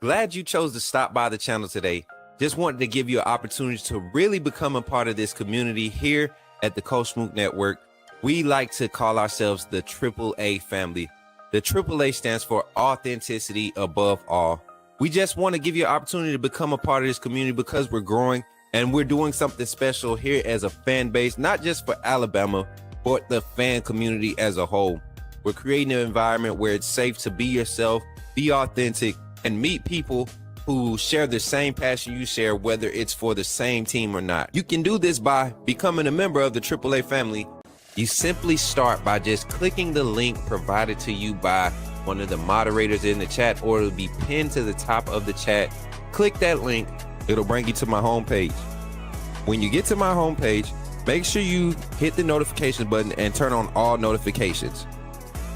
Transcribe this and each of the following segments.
Glad you chose to stop by the channel today. Just wanted to give you an opportunity to really become a part of this community here at the Coach Smook Network. We like to call ourselves the AAA family. The AAA stands for authenticity above all. We just want to give you an opportunity to become a part of this community because we're growing and we're doing something special here as a fan base, not just for Alabama, but the fan community as a whole. We're creating an environment where it's safe to be yourself, be authentic, and meet people who share the same passion you share, whether it's for the same team or not. You can do this by becoming a member of the AAA family. You simply start by just clicking the link provided to you by one of the moderators in the chat, or it'll be pinned to the top of the chat. Click that link. It'll bring you to my homepage. When you get to my homepage, make sure you hit the notification button and turn on all notifications.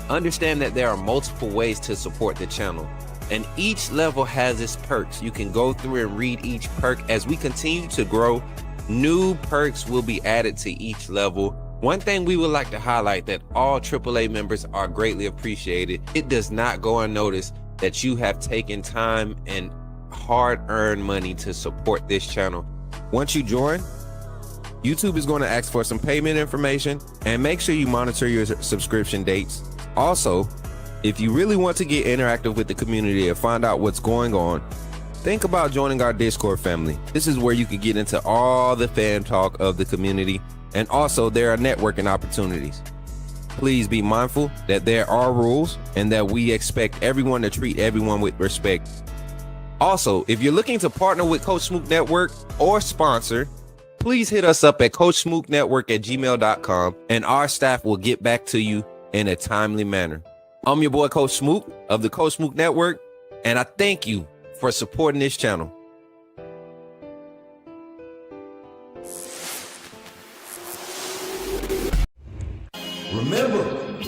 Understand that there are multiple ways to support the channel, and each level has its perks. You can go through and read each perk. As we continue to grow, new perks will be added to each level. One thing we would like to highlight that all AAA members are greatly appreciated. It does not go unnoticed that you have taken time and hard-earned money to support this channel. Once you join, YouTube is going to ask for some payment information, and make sure you monitor your subscription dates. Also, if you really want to get interactive with the community and find out what's going on, think about joining our Discord family. This is where you can get into all the fan talk of the community, and also there are networking opportunities. Please be mindful that there are rules and that we expect everyone to treat everyone with respect. Also, if you're looking to partner with Coach Smook Network or sponsor, please hit us up at coachsmooknetwork@gmail.com, and our staff will get back to you in a timely manner. I'm your boy, Coach Smook of the Coach Smook Network, and I thank you for supporting this channel. Remember,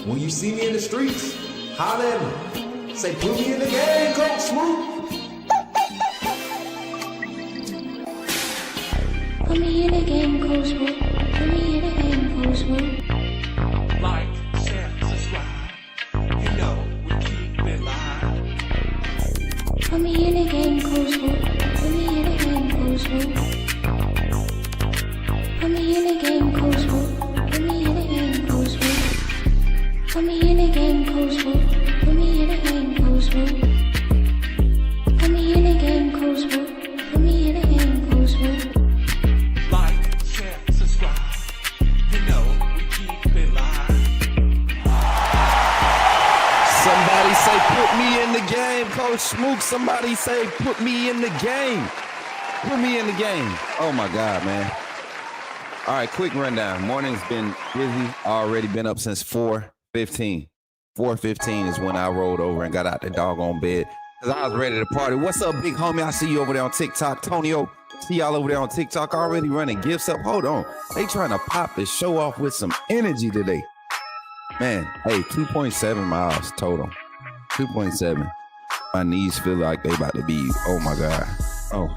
when you see me in the streets, holler at me. Say, put me in the game, Coach Smook. Put me in the game, Coach Smook. Put me in the game, Coach Smook. Like, share, subscribe. You know we keep it live. Put me in the game, Coach Smook. Put me in the game, Coach Smook. Put me in the game, Coach Smook. Put me in the game, Coach Smook. Put me in the game, Coach Smook. Put me in the game, Coach Smook. Put me in the game, Coach Smook. Put me in the game, Coach Smook. Like, share, subscribe. You know we keep it live. Somebody say, put me in the game, Coach Smook. Somebody say, put me in the game. Put me in the game. Oh my God, man. All right, quick rundown. Morning's been busy. Already been up since 4:15. 4:15 is when I rolled over and got out the doggone bed because I was ready to party. What's up, big homie? I see you over there on TikTok. Tonio, see y'all over there on TikTok already running gifts up. Hold on. They trying to pop the show off with some energy today. Man, hey, 2.7 miles total. 2.7. My knees feel like they about to be, oh my God. Oh.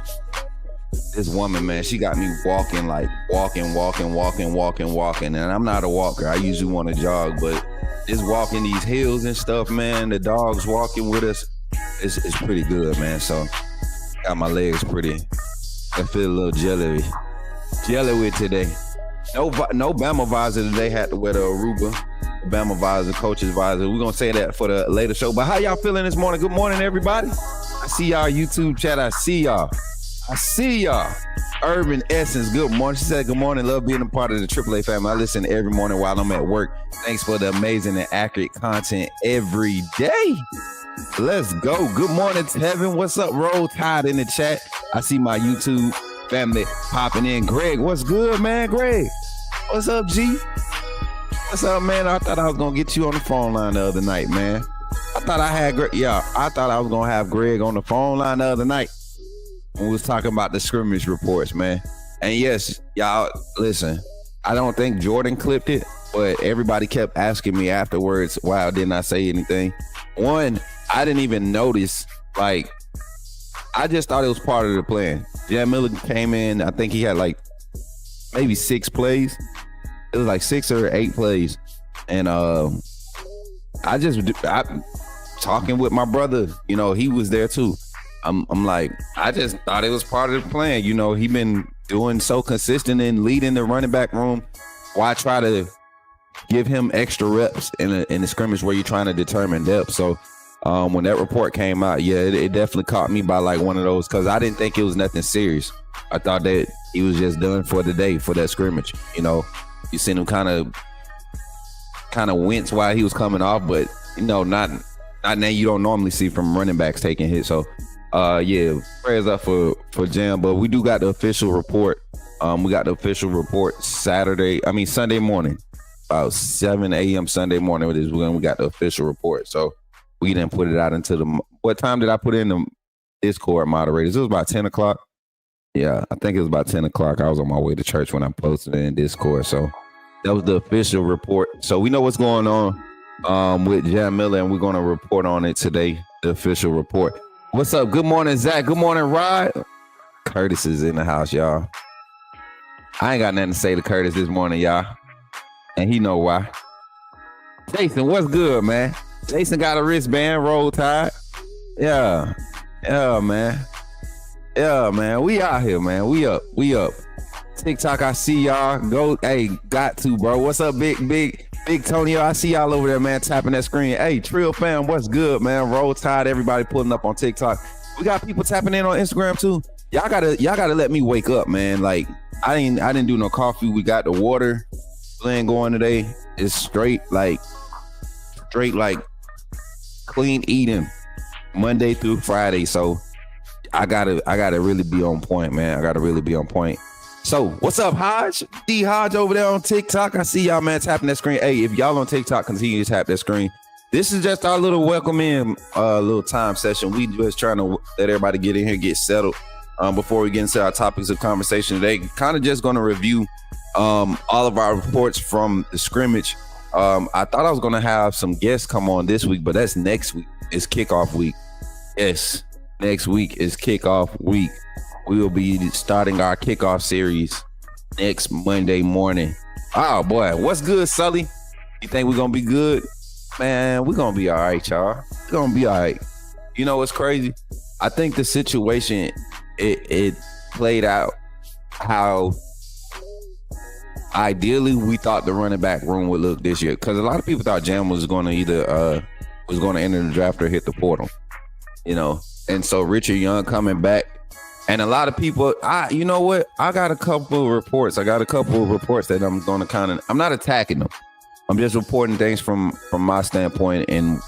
This woman, man, she got me walking, like walking. And I'm not a walker. I usually want to jog, but just walking these hills and stuff, man, the dog's walking with us. It's pretty good, man. So got my legs pretty, I feel a little jelly with today. No Bama visor today. Had to wear the Aruba, Bama visor, coach's visor. We're going to say that for the later show. But how y'all feeling this morning? Good morning, everybody. I see y'all YouTube chat. I see y'all. Urban Essence, good morning. She said, good morning. Love being a part of the AAA family. I listen every morning while I'm at work. Thanks for the amazing and accurate content every day. Let's go. Good morning, Tevin. What's up, Roll Tide in the chat? I see my YouTube family popping in. Greg, what's good, man? Greg, what's up, G? What's up, man? I thought I was going to get you on the phone line the other night, man. I thought I was going to have Greg on the phone line the other night. We was talking about the scrimmage reports, man. And yes, y'all, listen, I don't think Jordan clipped it, but everybody kept asking me afterwards, why didn't I say anything? One, I didn't even notice, like, I just thought it was part of the plan. Jam Miller came in, I think he had like maybe 6 plays. It was like 6 or 8 plays. And I talking with my brother, you know, he was there too. I'm like, I just thought it was part of the plan. You know, he been doing so consistent in leading the running back room. Why try to give him extra reps in the scrimmage where you're trying to determine depth? So when that report came out, yeah, it definitely caught me by like one of those, because I didn't think it was nothing serious. I thought that he was just done for the day for that scrimmage. You know, you seen him kind of wince while he was coming off, but you know, not now you don't normally see from running backs taking hits. So yeah, prayers up for Jam. But we do got the official report. We got the official report Sunday morning, about 7 a.m. Sunday morning is when we got the official report. So we didn't put it out into what time did I put in the Discord moderators? It was about 10 o'clock. Yeah, I think it was about 10 o'clock. I was on my way to church when I posted it in Discord. So that was the official report. So we know what's going on with Jam Miller, and we're going to report on it today, the official report. What's up? Good morning, Zach. Good morning, Rod. Curtis is in the house, y'all. I ain't got nothing to say to Curtis this morning, y'all. And he know why. Jason, what's good, man? Jason got a wristband, roll tide. Yeah, man. Yeah, man. We out here, man. We up. TikTok, I see y'all. Go, hey, got to, bro. What's up, big Tonyo? I see y'all over there, man, tapping that screen. Hey, Trill fam, what's good, man? Roll Tide, everybody pulling up on TikTok. We got people tapping in on Instagram too. Y'all gotta let me wake up, man. Like I didn't do no coffee. We got the water blend going today. It's straight like clean eating Monday through Friday. So I gotta really be on point, man. I gotta really be on point. So what's up, Hodge? D Hodge over there on TikTok. I see y'all, man, tapping that screen. Hey, if y'all on TikTok, continue to tap that screen. This is just our little welcome in, little time session. We just trying to let everybody get in here, get settled before we get into our topics of conversation today. Kind of just going to review all of our reports from the scrimmage. I thought I was going to have some guests come on this week, but that's next week. It's kickoff week. Yes, next week is kickoff week. We will be starting our kickoff series next Monday morning. Oh, boy. What's good, Sully? You think we're going to be good? Man, we're going to be all right, y'all. We're going to be all right. You know what's crazy? I think the situation, it played out how ideally we thought the running back room would look this year. Because a lot of people thought Jam was going to either enter the draft or hit the portal. You know? And so Richard Young coming back. And a lot of people, you know what? I got a couple of reports. that I'm going to I'm not attacking them. I'm just reporting things from my standpoint and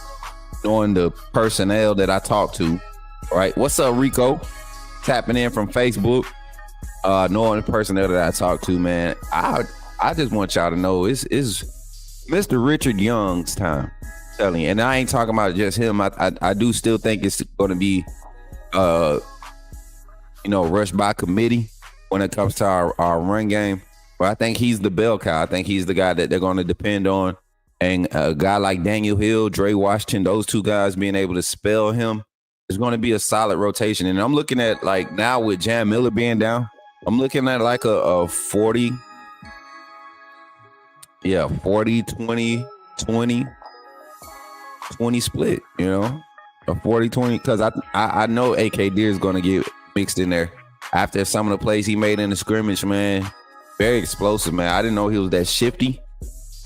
knowing the personnel that I talk to. Right? What's up, Rico? Tapping in from Facebook. Knowing the personnel that I talk to, man. I just want y'all to know it's Mr. Richard Young's time. I'm telling you. And I ain't talking about just him. I do still think it's going to be rushed by committee when it comes to our run game. But I think he's the bell cow. I think he's the guy that they're going to depend on. And a guy like Daniel Hill, Dre Washington, those two guys being able to spell him is going to be a solid rotation. And I'm looking at, like, now with Jam Miller being down, I'm looking at like a 40, 20 split, you know, a 40-20, because I know AK Deer is going to get mixed in there after some of the plays he made in the scrimmage, man. Very explosive, man. I didn't know he was that shifty.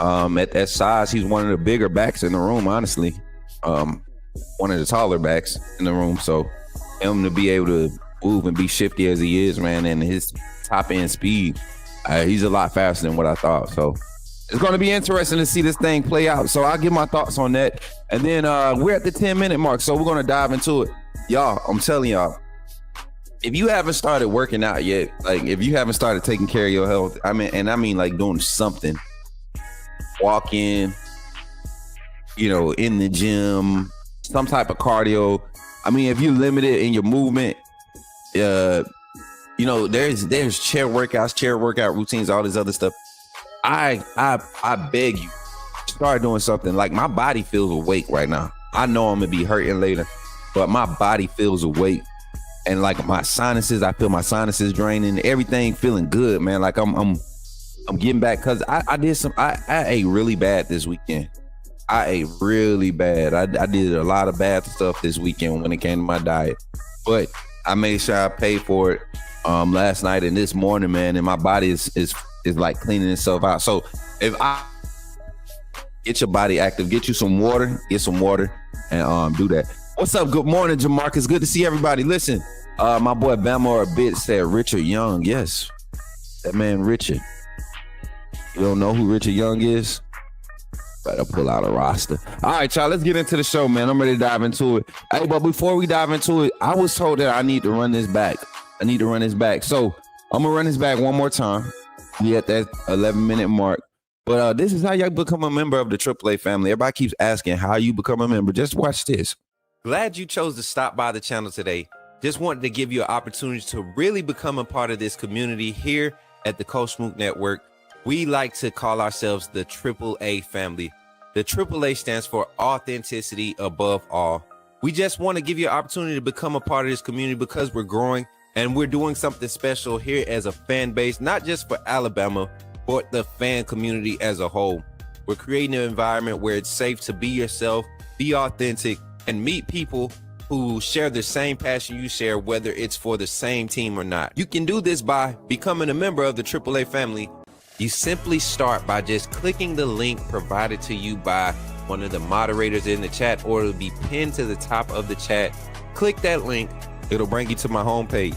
At that size, he's one of the bigger backs in the room, honestly. One of the taller backs in the room. So him to be able to move and be shifty as he is, man, and his top end speed, he's a lot faster than what I thought. So it's going to be interesting to see this thing play out. So I'll give my thoughts on that. And then we're at the 10-minute mark, so we're going to dive into it. Y'all, I'm telling y'all, if you haven't started working out yet, like if you haven't started taking care of your health, I mean like doing something, walking, in the gym, some type of cardio. I mean, if you're limited in your movement, there's chair workout routines, all this other stuff. I beg you, start doing something. Like, my body feels awake right now. I know I'm gonna be hurting later, but my body feels awake. And like my sinuses, I feel my sinuses draining, everything feeling good, man. Like I'm getting back, because I ate really bad this weekend. I ate really bad. I did a lot of bad stuff this weekend when it came to my diet. but I made sure I paid for it last night and this morning, man, and my body is like cleaning itself out. So if I get your body active, get some water, and do that. What's up? Good morning, Jamarcus. Good to see everybody. Listen, my boy Bama or a bit said Richard Young. Yes, that man Richard. You don't know who Richard Young is? Better pull out a roster. All right, y'all, let's get into the show, man. I'm ready to dive into it. Hey, but before we dive into it, I was told that I need to run this back. So I'm gonna run this back one more time. We at that 11-minute mark. But this is how y'all become a member of the AAA family. Everybody keeps asking how you become a member. Just watch this. Glad you chose to stop by the channel today. Just wanted to give you an opportunity to really become a part of this community here at the Coach Smook Network. We like to call ourselves the AAA family. The AAA stands for authenticity above all. We just want to give you an opportunity to become a part of this community because we're growing and we're doing something special here as a fan base, not just for Alabama, but the fan community as a whole. We're creating an environment where it's safe to be yourself, be authentic, and meet people who share the same passion you share, whether it's for the same team or not. You can do this by becoming a member of the AAA family. You simply start by just clicking the link provided to you by one of the moderators in the chat, or it'll be pinned to the top of the chat. Click that link. It'll bring you to my homepage.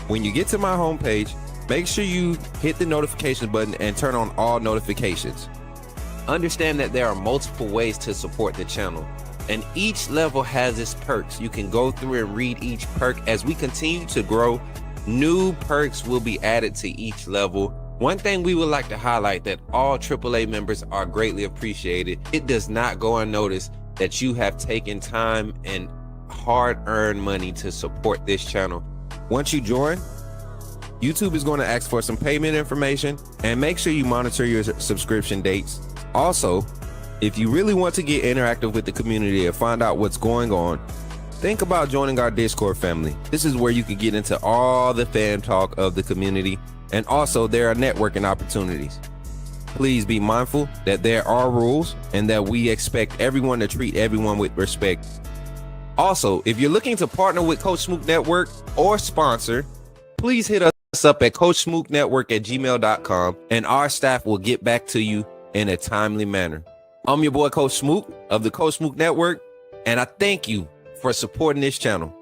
When you get to my homepage, make sure you hit the notification button and turn on all notifications. Understand that there are multiple ways to support the channel, and each level has its perks. You can go through and read each perk. As we continue to grow, new perks will be added to each level. One thing we would like to highlight that all AAA members are greatly appreciated. It does not go unnoticed that you have taken time and hard-earned money to support this channel. Once you join, YouTube is going to ask for some payment information, and make sure you monitor your subscription dates. Also, if you really want to get interactive with the community and find out what's going on, think about joining our Discord family. This is where you can get into all the fan talk of the community, and also there are networking opportunities. Please be mindful that there are rules and that we expect everyone to treat everyone with respect. Also, if you're looking to partner with Coach Smook Network or sponsor, please hit us up at coachsmooknetwork@gmail.com, and our staff will get back to you in a timely manner. I'm your boy Coach Smook of the Coach Smook Network, and I thank you for supporting this channel.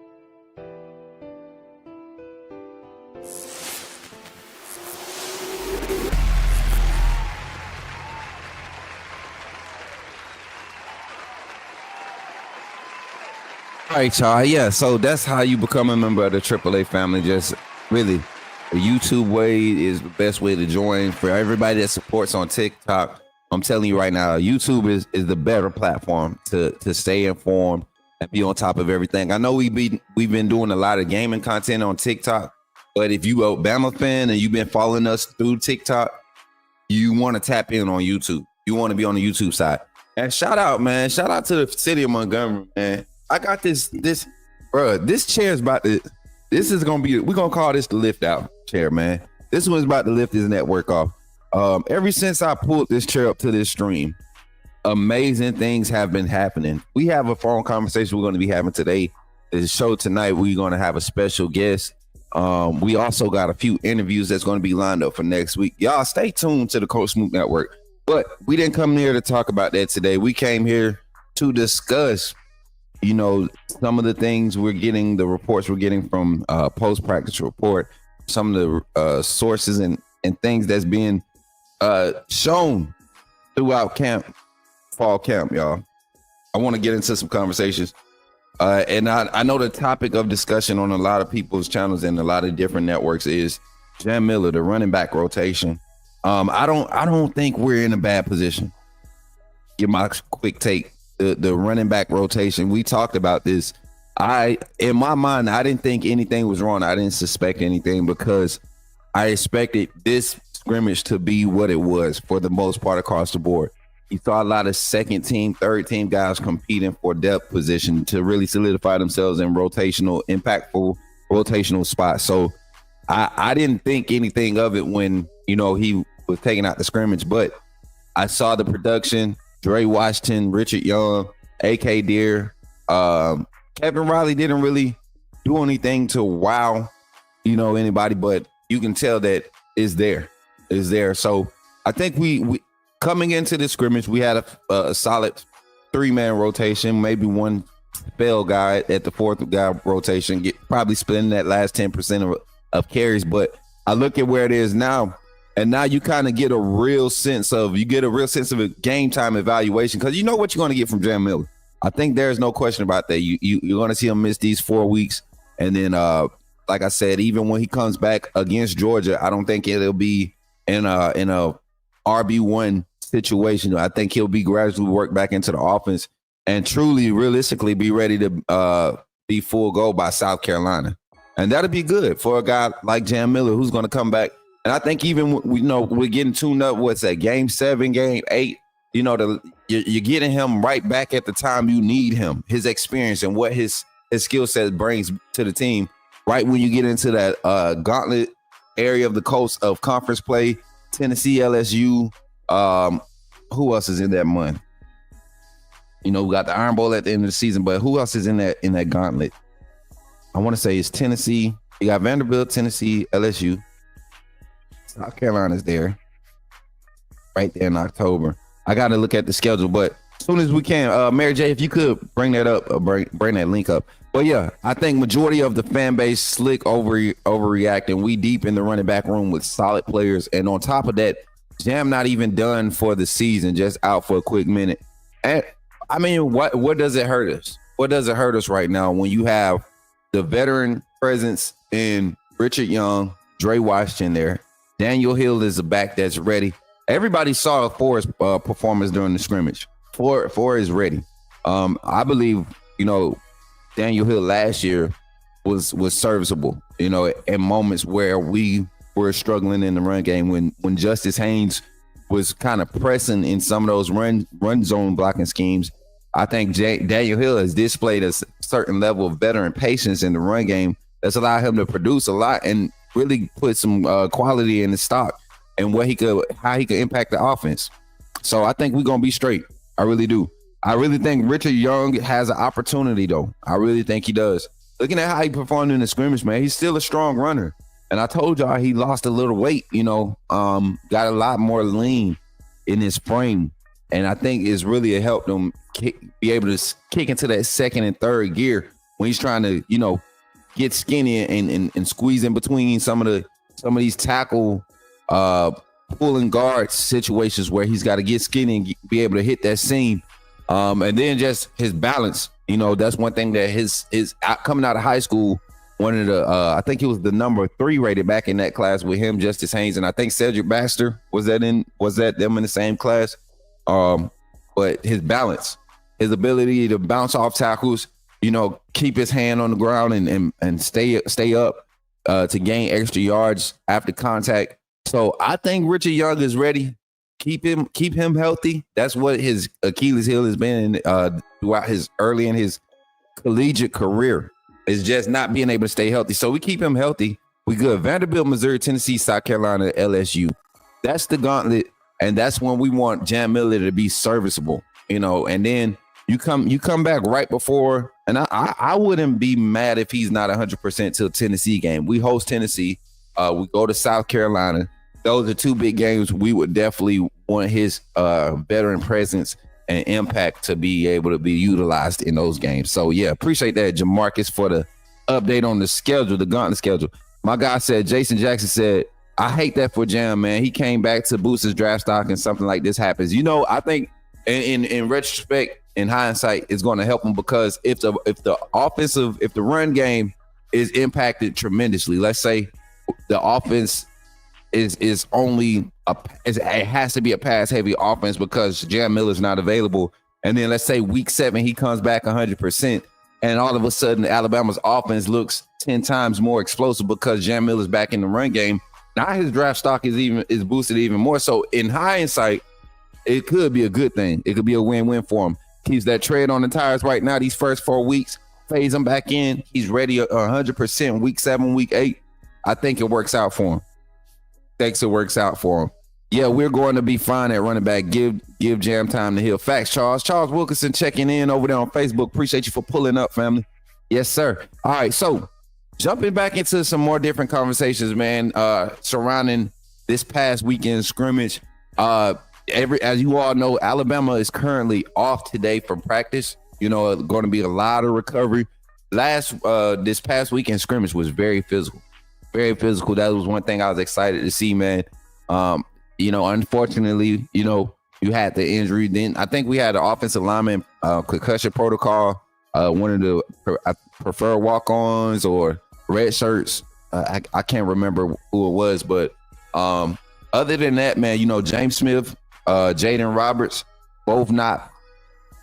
All right, y'all. Yeah, so that's how you become a member of the AAA family. Just really, the YouTube way is the best way to join. For everybody that supports on TikTok, I'm telling you right now, YouTube is the better platform to stay informed and be on top of everything. I know we've been doing a lot of gaming content on TikTok, but if you a Bama fan and you've been following us through TikTok, you want to tap in on YouTube. You want to be on the YouTube side. And shout out, man. Shout out to the city of Montgomery, man. I got this chair is about to, this is going to be, we're going to call this the lift out chair, man. This one's about to lift his network off. Ever since I pulled this chair up to this stream, amazing things have been happening. We have a phone conversation we're going to be having today. The show tonight, we're going to have a special guest. We also got a few interviews that's going to be lined up for next week. Y'all stay tuned to the Coach Smook Network. But we didn't come here to talk about that today. We came here to discuss, you know, some of the things we're getting, the reports we're getting from post-practice report, some of the sources and things that's being shown throughout fall camp, y'all. I want to get into some conversations. And I know the topic of discussion on a lot of people's channels and a lot of different networks is Jam Miller, the running back rotation. I don't think we're in a bad position. Give my quick take. The running back rotation, we talked about this. In my mind, I didn't think anything was wrong. I didn't suspect anything because I expected this scrimmage to be what it was for the most part across the board. You saw a lot of second team, third team guys competing for depth position to really solidify themselves in impactful rotational spots. So I didn't think anything of it when, you know, he was taking out the scrimmage, but I saw the production. Dre Washington, Richard Young, AK Deer, Kevin Riley didn't really do anything to wow, anybody, but you can tell that it's there. So I think we coming into this scrimmage, we had a solid 3-man rotation, maybe one spell guy at the 4th guy rotation, probably splitting that last 10% of carries. But I look at where it is now, and now you kind of get a real sense of a game time evaluation, because you know what you're going to get from Jam Miller. I think there's no question about that. You're going to see him miss these 4 weeks, and then like I said, even when he comes back against Georgia, I don't think it'll be in a RB1 situation. I think he'll be gradually worked back into the offense and truly, realistically, be ready to be full go by South Carolina. And that'll be good for a guy like Jam Miller, who's going to come back. And I think even, we're getting tuned up, what's that, game 7, game 8, you're getting him right back at the time you need him, his experience and what his skill set brings to the team, right when you get into that gauntlet area of the coast of conference play, Tennessee, LSU. Who else is in that month? We got the Iron Bowl at the end of the season, but who else is in that gauntlet? I want to say it's Tennessee. You got Vanderbilt, Tennessee, LSU. South Carolina's there, right there in October. I got to look at the schedule, but as soon as we can, Mary J, if you could bring that up, bring that link up. But yeah, I think majority of the fan base slick overreacting. We deep in the running back room with solid players, and on top of that, Jam not even done for the season, just out for a quick minute. And I mean, what does it hurt us? What does it hurt us right now when you have the veteran presence in Richard Young, Dre Washington there? Daniel Hill is a back that's ready. Everybody saw Forrest's performance during the scrimmage. Forrest is ready. I believe, Daniel Hill last year was serviceable, in moments where we were struggling in the run game, when Justice Haynes was kind of pressing in some of those run zone blocking schemes. I think Daniel Hill has displayed a certain level of veteran patience in the run game that's allowed him to produce a lot and really put some quality in the stock and how he could impact the offense. So I think we're going to be straight. I really do. I really think Richard Young has an opportunity, though. I really think he does. Looking at how he performed in the scrimmage, man, he's still a strong runner. And I told y'all he lost a little weight, got a lot more lean in his frame. And I think it's really helped him be able to kick into that second and third gear when he's trying to, get skinny and squeeze in between some of these tackle pulling guard situations where he's got to get skinny and be able to hit that seam. And then just his balance, that's one thing that his coming out of high school, one of the I think he was the number 3 rated back in that class with him, Justice Haynes, and I think Cedric Baxter was that them in the same class. But his balance, his ability to bounce off tackles, keep his hand on the ground and stay up to gain extra yards after contact. So I think Richard Young is ready. Keep him healthy. That's what his Achilles heel has been throughout his early in his collegiate career, is just not being able to stay healthy. So we keep him healthy. We good. Vanderbilt, Missouri, Tennessee, South Carolina, LSU. That's the gauntlet, and that's when we want Jam Miller to be serviceable. And then you come back right before, and I wouldn't be mad if he's not 100% till Tennessee game. We host Tennessee. We go to South Carolina. Those are 2 big games. We would definitely want his veteran presence and impact to be able to be utilized in those games. So yeah, appreciate that, Jamarcus, for the update on the schedule, the gauntlet schedule. My guy said, Jason Jackson said, I hate that for Jam, man. He came back to boost his draft stock and something like this happens. I think in retrospect, in hindsight, it's going to help him, because if the run game is impacted tremendously, let's say the offense is only it has to be a pass heavy offense because Jam Miller's not available. And then let's say week 7, he comes back 100%. And all of a sudden Alabama's offense looks 10 times more explosive because Jam Miller's back in the run game. Now his draft stock is boosted even more. So in hindsight, it could be a good thing. It could be a win-win for him. Keeps that tread on the tires right now. These first 4 weeks, phase him back in. He's ready 100% week 7, week 8. I think it works out for him. Yeah, we're going to be fine at running back. Give Jam time to heal. Facts, Charles. Charles Wilkinson checking in over there on Facebook. Appreciate you for pulling up, family. Yes, sir. All right, so jumping back into some more different conversations, man, surrounding this past weekend scrimmage. As you all know, Alabama is currently off today from practice. Going to be a lot of recovery. This past weekend scrimmage was very physical. Very physical. That was one thing I was excited to see, man. Unfortunately, you had the injury. Then I think we had an offensive lineman concussion protocol. One of the preferred walk-ons or red shirts. I can't remember who it was, but other than that, man, James Smith, Jaden Roberts, both not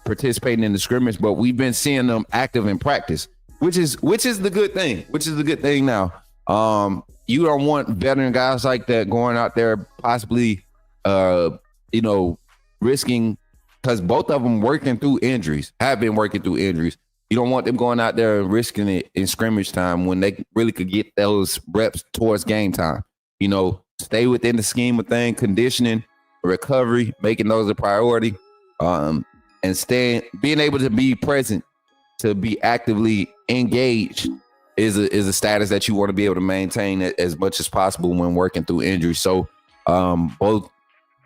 participating in the scrimmage, but we've been seeing them active in practice, which is the good thing. Which is the good thing now. You don't want veteran guys like that going out there possibly, risking, because both of them have been working through injuries. You don't want them going out there and risking it in scrimmage time when they really could get those reps towards game time. Stay within the scheme of things, conditioning, recovery, making those a priority, and being able to be present, to be actively engaged is a status that you want to be able to maintain as much as possible when working through injury. So both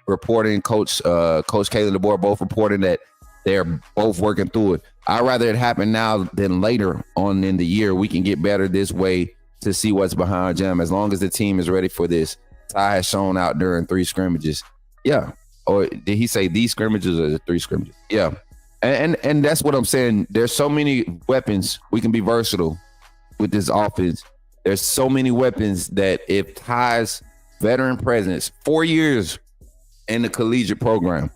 reporting, Coach Kayla DeBoer both reporting that they're both working through it. I'd rather it happen now than later on in the year. We can get better this way to see what's behind Jam. As long as the team is ready for this. Ty has shown out during 3 scrimmages. Yeah. Or did he say these scrimmages or the 3 scrimmages? Yeah. And that's what I'm saying. There's so many weapons. We can be versatile with this offense. There's so many weapons that if Ty's veteran presence, 4 years in the collegiate program,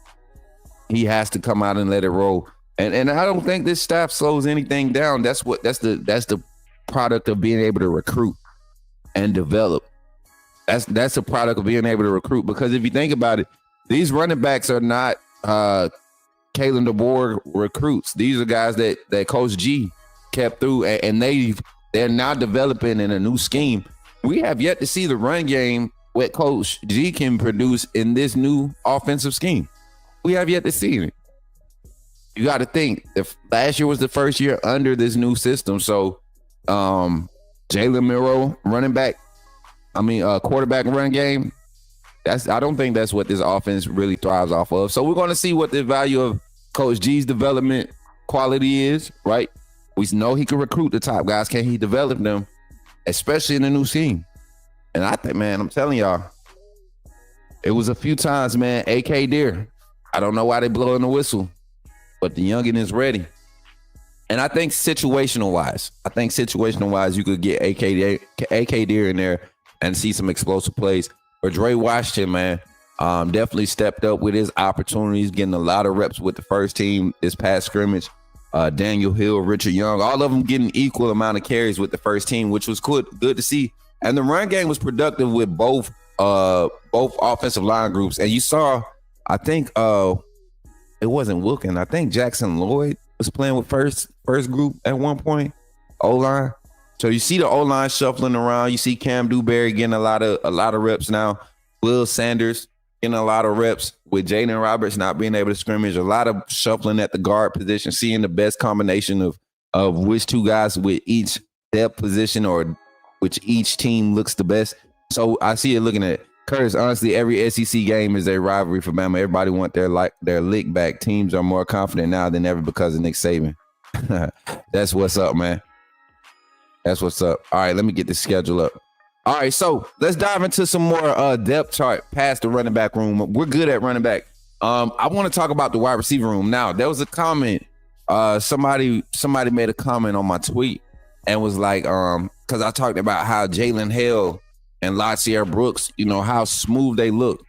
he has to come out and let it roll. And I don't think this staff slows anything down. That's the product of being able to recruit and develop. That's a product of being able to recruit, because if you think about it, these running backs are not Kayla DeBoer recruits. These are guys that Coach G kept through, and they're now developing in a new scheme. We have yet to see the run game what Coach G can produce in this new offensive scheme. We have yet to see it. You got to think, if last year was the first year under this new system. So Jalen Miro, quarterback run game, I don't think that's what this offense really thrives off of. So we're going to see what the value of Coach G's development quality is, right? We know he can recruit the top guys. Can he develop them, especially in the new scheme? And I think, man, I'm telling y'all, it was a few times, man, AK Deer. I don't know why they blowing the whistle, but the youngin is ready. And I think situational wise, you could get AK Deer in there and see some explosive plays. But Dre Washington, man, definitely stepped up with his opportunities, getting a lot of reps with the first team this past scrimmage. Daniel Hill, Richard Young, all of them getting equal amount of carries with the first team, which was good to see. And the run game was productive with both offensive line groups. And you saw, I think it wasn't Wilkin. I think Jackson Lloyd was playing with first group at one point, O-line. So you see the O-line shuffling around. You see Cam Dewberry getting a lot of reps now. Will Sanders getting a lot of reps with Jaden Roberts not being able to scrimmage. A lot of shuffling at the guard position, seeing the best combination of which two guys with each depth position or which each team looks the best. So I see it looking at it. Curtis, honestly, every SEC game is a rivalry for Bama. Everybody want their lick back. Teams are more confident now than ever because of Nick Saban. That's what's up, man. That's what's up. All right, let me get the schedule up. All right, so let's dive into some more depth chart past the running back room. We're good at running back. I want to talk about the wide receiver room. Now, there was a comment. Somebody made a comment on my tweet and was like, because I talked about how Jalen Hill and LaSierre Brooks, how smooth they look,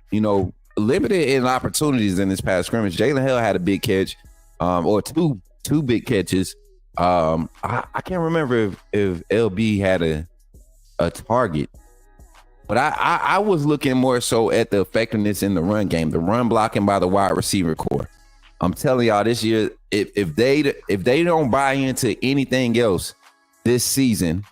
limited in opportunities in this past scrimmage. Jalen Hill had a big catch, or two big catches. I can't remember if LB had a target, but I was looking more so at the effectiveness in the run game, the run blocking by the wide receiver core. I'm telling y'all this year, if they don't buy into anything else this season,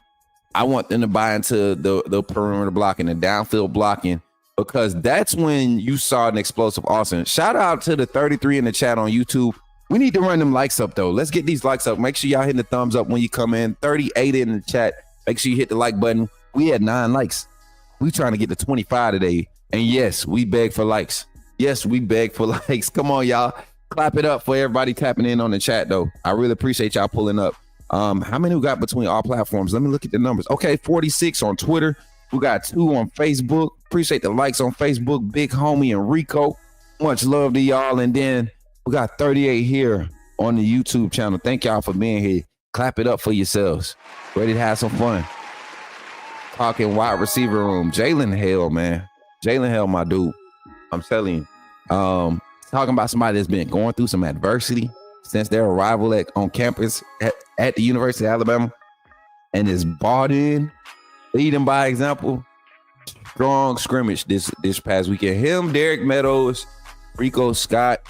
I want them to buy into the perimeter blocking, the downfield blocking, because that's when you saw an explosive Austin. Shout out to the 33 in the chat on YouTube We need to run them likes up, though. Let's get these likes up. Make sure y'all hitting the thumbs up when you come in. 38 in the chat. Make sure you hit the like button. We had 9 likes. We trying to get to 25 today. And yes, we beg for likes. Yes, we beg for likes. Come on, y'all. Clap it up for everybody tapping in on the chat, though. I really appreciate y'all pulling up. How many we got between all platforms? Let me look at the numbers. Okay, 46 on Twitter. We got 2 on Facebook. Appreciate the likes on Facebook. Big homie Enrico. Much love to y'all. And then we got 38 here on the YouTube channel. Thank y'all for being here. Clap it up for yourselves. Ready to have some fun. Talking wide receiver room. Jalen Hale, man. Jalen Hale, my dude. I'm telling you. Talking about somebody that's been going through some adversity since their arrival on campus at the University of Alabama and is bought in, leading by example. Strong scrimmage this past weekend. Him, Derek Meadows, Rico Scott,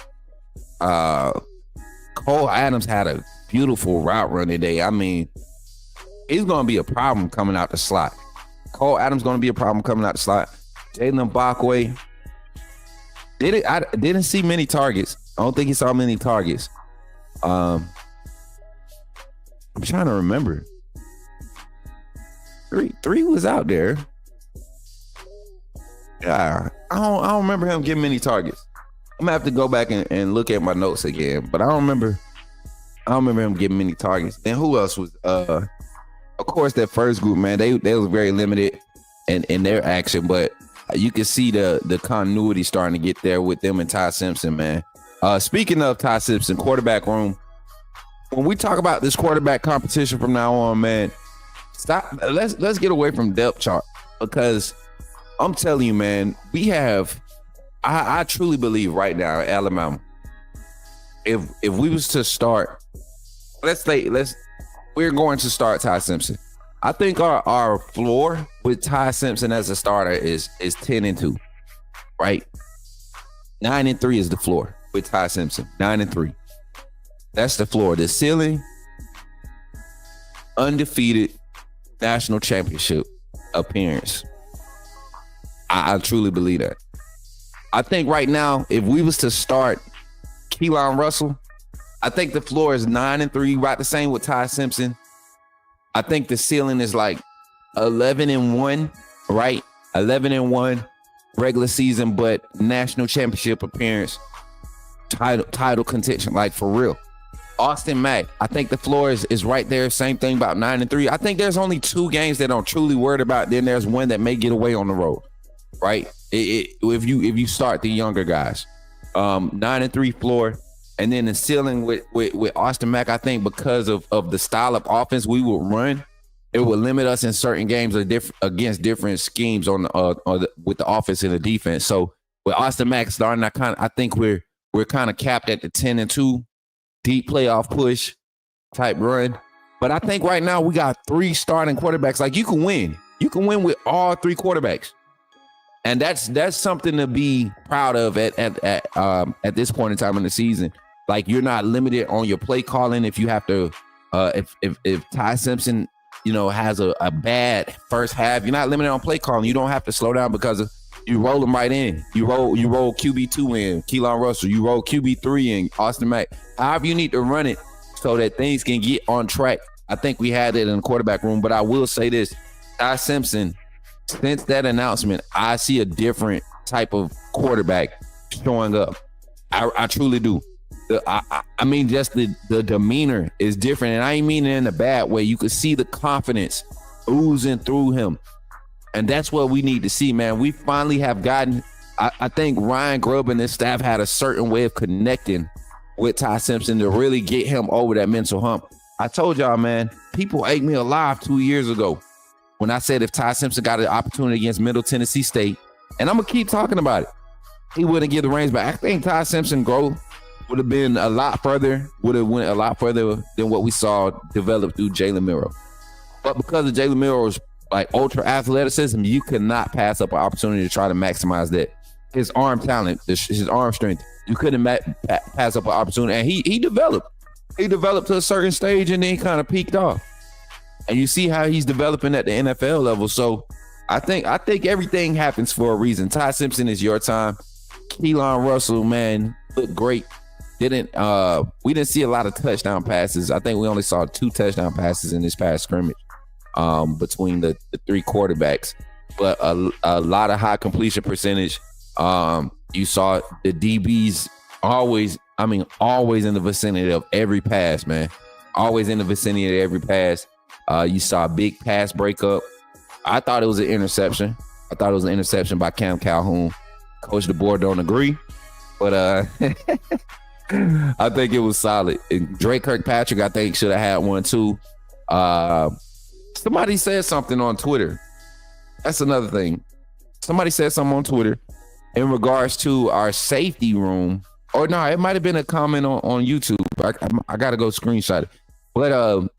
Cole Adams had a beautiful route run today. I mean, it's going to be a problem coming out the slot. Cole Adams going to be a problem coming out the slot. Jalen Bakwe, I didn't see many targets. I don't think he saw many targets. I'm trying to remember. Three was out there. Yeah, I don't remember him getting many targets. I'm gonna have to go back and look at my notes again, but I don't remember him getting many targets. Then who else was? Of course, that first group, man. They was very limited in their action, but you can see the continuity starting to get there with them and Ty Simpson, man. Speaking of Ty Simpson, quarterback room. When we talk about this quarterback competition from now on, man, stop. Let's get away from depth chart, because I'm telling you, man, we have. I truly believe right now, Alabama, if we was to start, we're going to start Ty Simpson. I think our floor with Ty Simpson as a starter is 10-2, right? 9-3 is the floor with Ty Simpson. 9-3. That's the floor. The ceiling, undefeated national championship appearance. I truly believe that. I think right now, if we was to start Keelan Russell, I think the floor is 9-3, right the same with Ty Simpson. I think the ceiling is like 11-1, right? 11-1 regular season, but national championship appearance, title contention, like for real. Austin Mack, I think the floor is right there. Same thing about 9-3. I think there's only 2 games that I'm truly worried about. Then there's one that may get away on the road, right? If you start the younger guys, 9-3 floor, and then the ceiling with Austin Mack, I think because of the style of offense we will run, it will limit us in certain games against different schemes with the offense and the defense. So with Austin Mack starting, I think we're kind of capped at the 10-2 deep playoff push type run. But I think right now we got 3 starting quarterbacks. Like, you can win with all 3 quarterbacks. And that's something to be proud of at this point in time in the season. Like, you're not limited on your play calling. If you have to, if Ty Simpson, has a bad first half, you're not limited on play calling. You don't have to slow down because you roll them right in. You roll QB2 in Keelan Russell. You roll QB3 in Austin Mack. However you need to run it so that things can get on track. I think we had it in the quarterback room. But I will say this, Ty Simpson, since that announcement, I see a different type of quarterback showing up. I truly do. I mean, just the demeanor is different. And I ain't mean it in a bad way. You could see the confidence oozing through him. And that's what we need to see, man. We finally have gotten, I think Ryan Grubb and his staff had a certain way of connecting with Ty Simpson to really get him over that mental hump. I told y'all, man, people ate me alive 2 years ago when I said if Ty Simpson got an opportunity against Middle Tennessee State, and I'm going to keep talking about it, he wouldn't give the reins back. I think Ty Simpson growth would have been a lot further, went a lot further than what we saw develop through Jalen Miller. But because of Jalen Miller's like ultra athleticism, you could not pass up an opportunity to try to maximize that. His arm talent, his arm strength, you couldn't pass up an opportunity. And he developed. He developed to a certain stage and then he kind of peaked off. And you see how he's developing at the NFL level. So I think everything happens for a reason. Ty Simpson is your time. Keelan Russell, man, looked great. we didn't see a lot of touchdown passes. I think we only saw 2 touchdown passes in this past scrimmage between the 3 quarterbacks, but a lot of high completion percentage. You saw the DBs always in the vicinity of every pass, man. Always in the vicinity of every pass. You saw a big pass breakup. I thought it was an interception. I thought it was an interception by Cam Calhoun. Coach DeBoer don't agree, but I think it was solid. And Drake Kirkpatrick, I think, should have had one too. Somebody said something on Twitter. That's another thing. Somebody said something on Twitter in regards to our safety room. Or no, it might have been a comment on YouTube. I got to go screenshot it. But it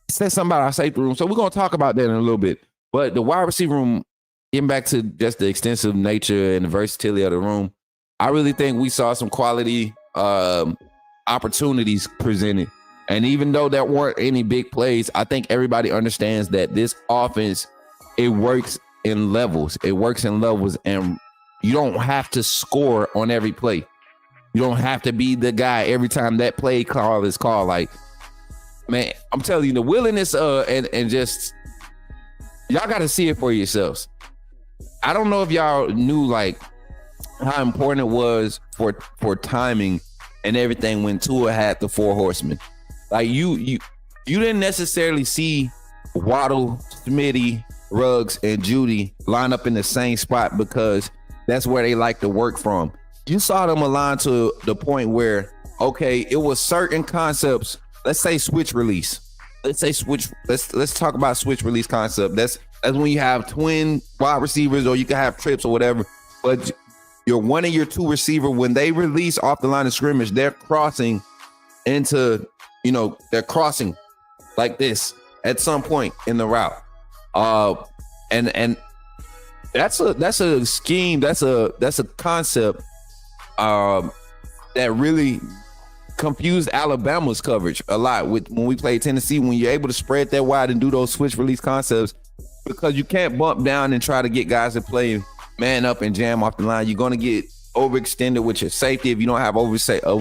said something about our safety room. So we're going to talk about that in a little bit. But the wide receiver room, getting back to just the extensive nature and the versatility of the room, I really think we saw some quality opportunities presented. And even though there weren't any big plays, I think everybody understands that this offense, it works in levels. It works in levels, and you don't have to score on every play. You don't have to be the guy every time that play call is called. Like, man, I'm telling you, the willingness and just y'all got to see it for yourselves. I don't know if y'all knew like how important it was for timing and everything when Tua had the 4 horsemen. Like you didn't necessarily see Waddle, Smitty, Ruggs, and Judy line up in the same spot because that's where they like to work from. You saw them align to the point where, okay, it was certain concepts. Let's say switch release. Let's talk about switch release concept. That's when you have twin wide receivers, or you can have trips or whatever. But your 1 and your 2 receiver, when they release off the line of scrimmage, they're crossing into, they're crossing like this at some point in the route. And that's a scheme. That's a concept that really confused Alabama's coverage a lot with when we played Tennessee. When you're able to spread that wide and do those switch release concepts, because you can't bump down and try to get guys to play man up and jam off the line. You're going to get overextended with your safety if you don't have over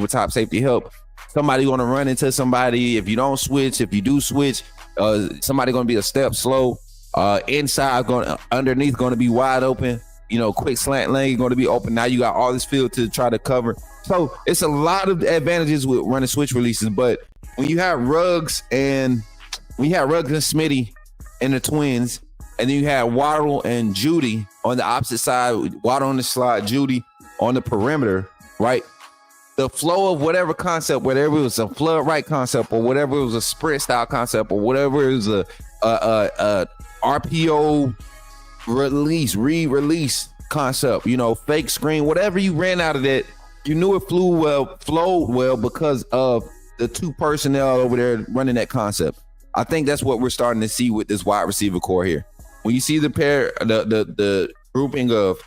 top safety help. Somebody going to run into somebody if you don't switch. If you do switch, somebody going to be a step slow. Inside, underneath, going to be wide open. Quick slant lane going to be open. Now you got all this field to try to cover. So it's a lot of advantages with running switch releases. But when you have Ruggs and Smitty and the twins, and then you have Waddle and Judy on the opposite side, Waddle on the slot, Judy on the perimeter, right? The flow of whatever concept, whether it was a flood right concept or whatever it was a sprint style concept or whatever it was a RPO re-release concept, fake screen, whatever you ran out of that, you knew it flowed well because of the 2 personnel over there running that concept. I think that's what we're starting to see with this wide receiver core here. When you see the pair, the grouping of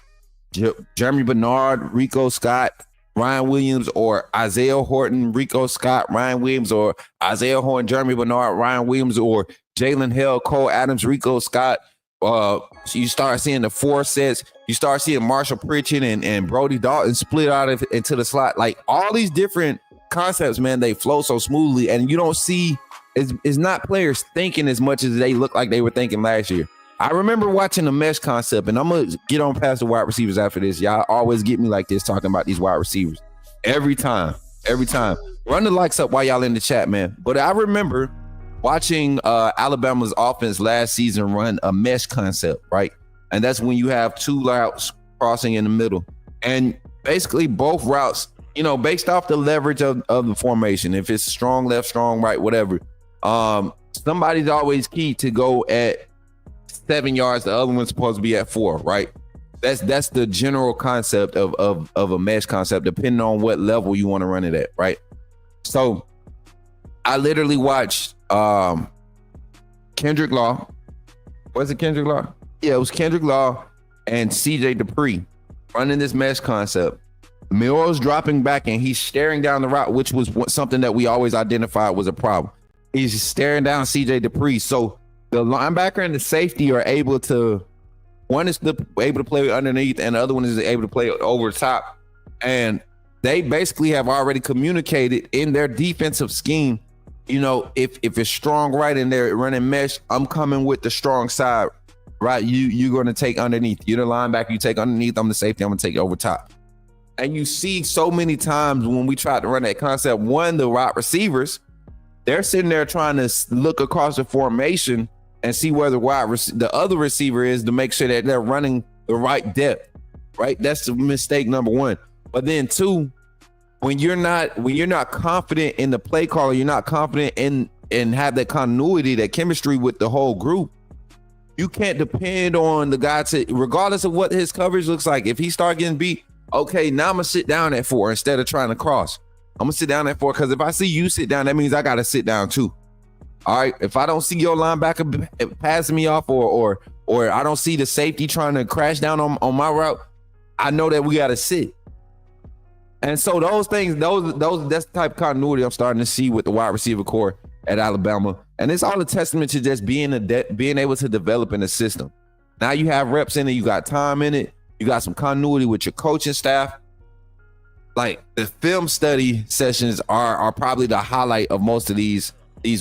Jeremy Bernard, Rico Scott, Ryan Williams, or Isaiah Horton, Rico Scott, Ryan Williams, or Isaiah Horton, Jeremy Bernard, Ryan Williams, or Jalen Hill, Cole Adams, Rico Scott. You start seeing the 4 sets. You start seeing Marshall Pritchett and Brody Dalton split out into the slot. Like all these different concepts, man, they flow so smoothly, and you don't see it's not players thinking as much as they look like they were thinking last year. I remember watching the mesh concept, and I'm going to get on past the wide receivers after this. Y'all always get me like this talking about these wide receivers. Every time. Run the likes up while y'all in the chat, man. But I remember watching Alabama's offense last season run a mesh concept, right? And that's when you have 2 routes crossing in the middle. And basically both routes, based off the leverage of the formation, if it's strong left, strong right, whatever, somebody's always key to go at 7 yards. The other one's supposed to be at 4, right? That's the general concept of a mesh concept, depending on what level you want to run it at, right? So I literally watched Kendrick Law. Was it Kendrick Law? Yeah, it was Kendrick Law and CJ Dupree running this mesh concept. Milroe's dropping back and he's staring down the route, which was something that we always identified was a problem. He's staring down CJ Dupree. So the linebacker and the safety are able to, one is able to play underneath and the other one is able to play over the top. And they basically have already communicated in their defensive scheme, you know, if it's strong right in there running mesh, I'm coming with the strong side, right? You're going to take underneath. You're the linebacker, you take underneath. I'm the safety, I'm going to take over top. And you see so many times when we try to run that concept, the wide receivers, they're sitting there trying to look across the formation and see where the other receiver is to make sure that they're running the right depth, right? That's the mistake number one. But then two, when you're not confident in the play caller, you're not confident in have that continuity, that chemistry with the whole group, you can't depend on the guy to, regardless of what his coverage looks like. If he start getting beat, okay, now I'm gonna sit down at 4 instead of trying to cross. I'm gonna sit down at 4 because if I see you sit down, that means I gotta sit down too. All right. If I don't see your linebacker passing me off or I don't see the safety trying to crash down on my route, I know that we gotta sit. And so those things, that's the type of continuity I'm starting to see with the wide receiver core at Alabama. And it's all a testament to just being able to develop in the system. Now you have reps in it, you got time in it, you got some continuity with your coaching staff. Like the film study sessions are probably the highlight of most of these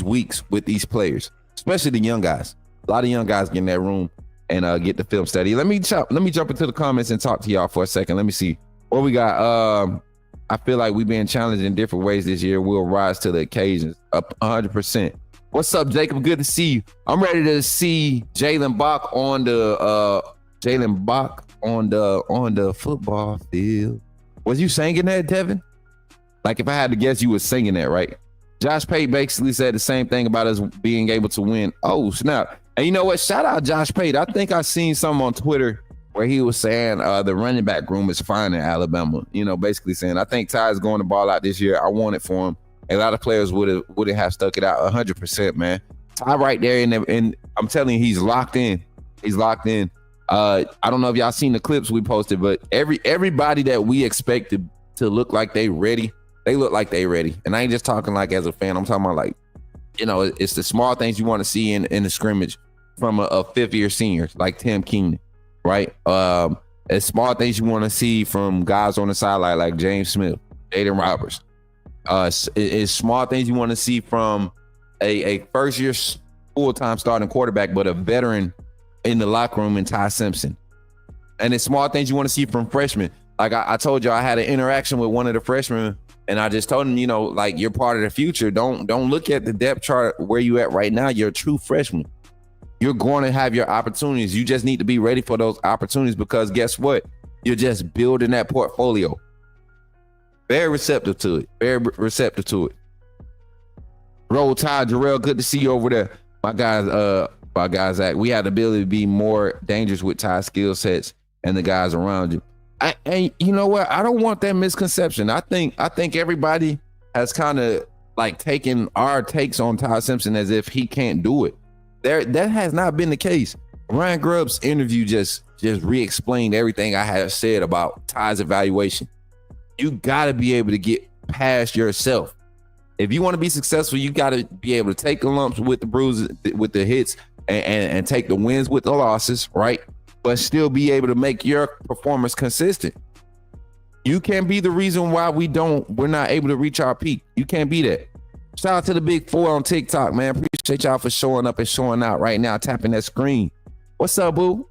weeks with these players, especially the young guys. A lot of young guys get in that room and get the film study. Let me jump into the comments and talk to y'all for a second. Let me see what we got. I feel like we've been challenged in different ways this year. We'll rise to the occasions. Up 100%. What's up, Jacob? Good to see you. I'm ready to see Jalen Bach on the football field. Was you singing that, Devin? Like if I had to guess, you were singing that, right? Josh Pate basically said the same thing about us being able to win. Oh, snap. And you know what? Shout out Josh Pate. I think I seen something on Twitter where he was saying the running back room is fine in Alabama. You know, basically saying, I think Ty's going to ball out this year. I want it for him. A lot of players wouldn't have stuck it out 100%, man. Ty right there, and I'm telling you, he's locked in. He's locked in. I don't know if y'all seen the clips we posted, but everybody that we expected to look like they ready, they look like they ready. And I ain't just talking like as a fan. I'm talking about like, you know, it's the small things you want to see in the scrimmage from a fifth-year senior like Tim Keenan. Right. It's small things you want to see from guys on the sideline like James Smith, Aiden Roberts. It's small things you want to see from a first-year full-time starting quarterback, but a veteran in the locker room in Ty Simpson. And it's small things you want to see from freshmen. Like I told you, I had an interaction with one of the freshmen, and I just told him, you know, like you're part of the future. Don't look at the depth chart where you at right now. You're a true freshman. You're going to have your opportunities. You just need to be ready for those opportunities because guess what? You're just building that portfolio. Very receptive to it. Roll Tide, Jarrell, good to see you over there. My guys, Zach, we had the ability to be more dangerous with Ty's skill sets and the guys around you. And you know what? I don't want that misconception. I think everybody has kind of like taken our takes on Ty Simpson as if he can't do it. That has not been the case. Ryan Grubb's interview just re-explained everything I had said about Ty's evaluation. You got to be able to get past yourself. If you want to be successful, you got to be able to take the lumps with the bruises, with the hits, and take the wins with the losses, right? But still be able to make your performance consistent. You can't be the reason why we're not able to reach our peak. You can't be that. Shout out to the Big Four on TikTok, man. Appreciate y'all for showing up and showing out right now, tapping that screen. What's up, boo?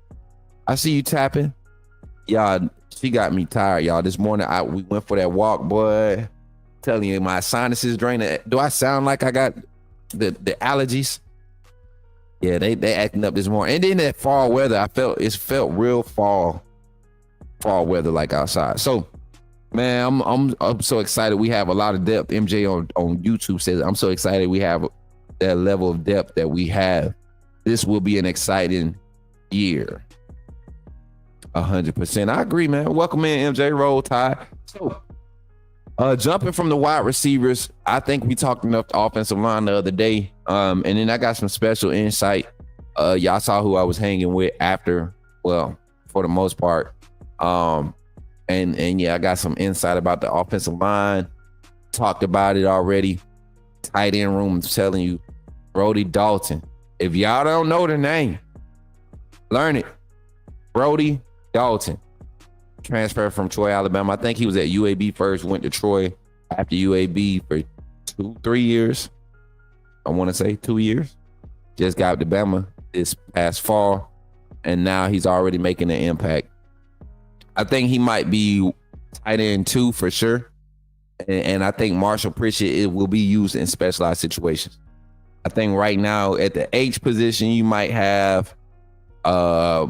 I see you tapping. Y'all, she got me tired, y'all. This morning, we went for that walk, boy. Telling you, my sinuses draining. Do I sound like I got the allergies? Yeah, they acting up this morning. And then that fall weather, it felt real fall weather like outside. So, man, I'm so excited. We have a lot of depth. MJ on YouTube says, I'm so excited we have that level of depth that we have. This will be an exciting year. 100%. I agree, man. Welcome in, MJ. Roll Tide. So, jumping from the wide receivers, I think we talked enough the offensive line the other day. And then I got some special insight. Y'all saw who I was hanging with after, well, for the most part. And yeah, I got some insight about the offensive line. Talked about it already. Tight end room, I'm telling you. Brody Dalton. If y'all don't know the name, learn it. Brody Dalton. transferred from Troy, Alabama. I think he was at UAB first, went to Troy after UAB for 2-3 years. I want to say 2 years. Just got to Bama this past fall, and now he's already making an impact. I think he might be tight end 2 for sure. And I think Marshall Pritchett, it will be used in specialized situations. I think right now at the H position, you might have, I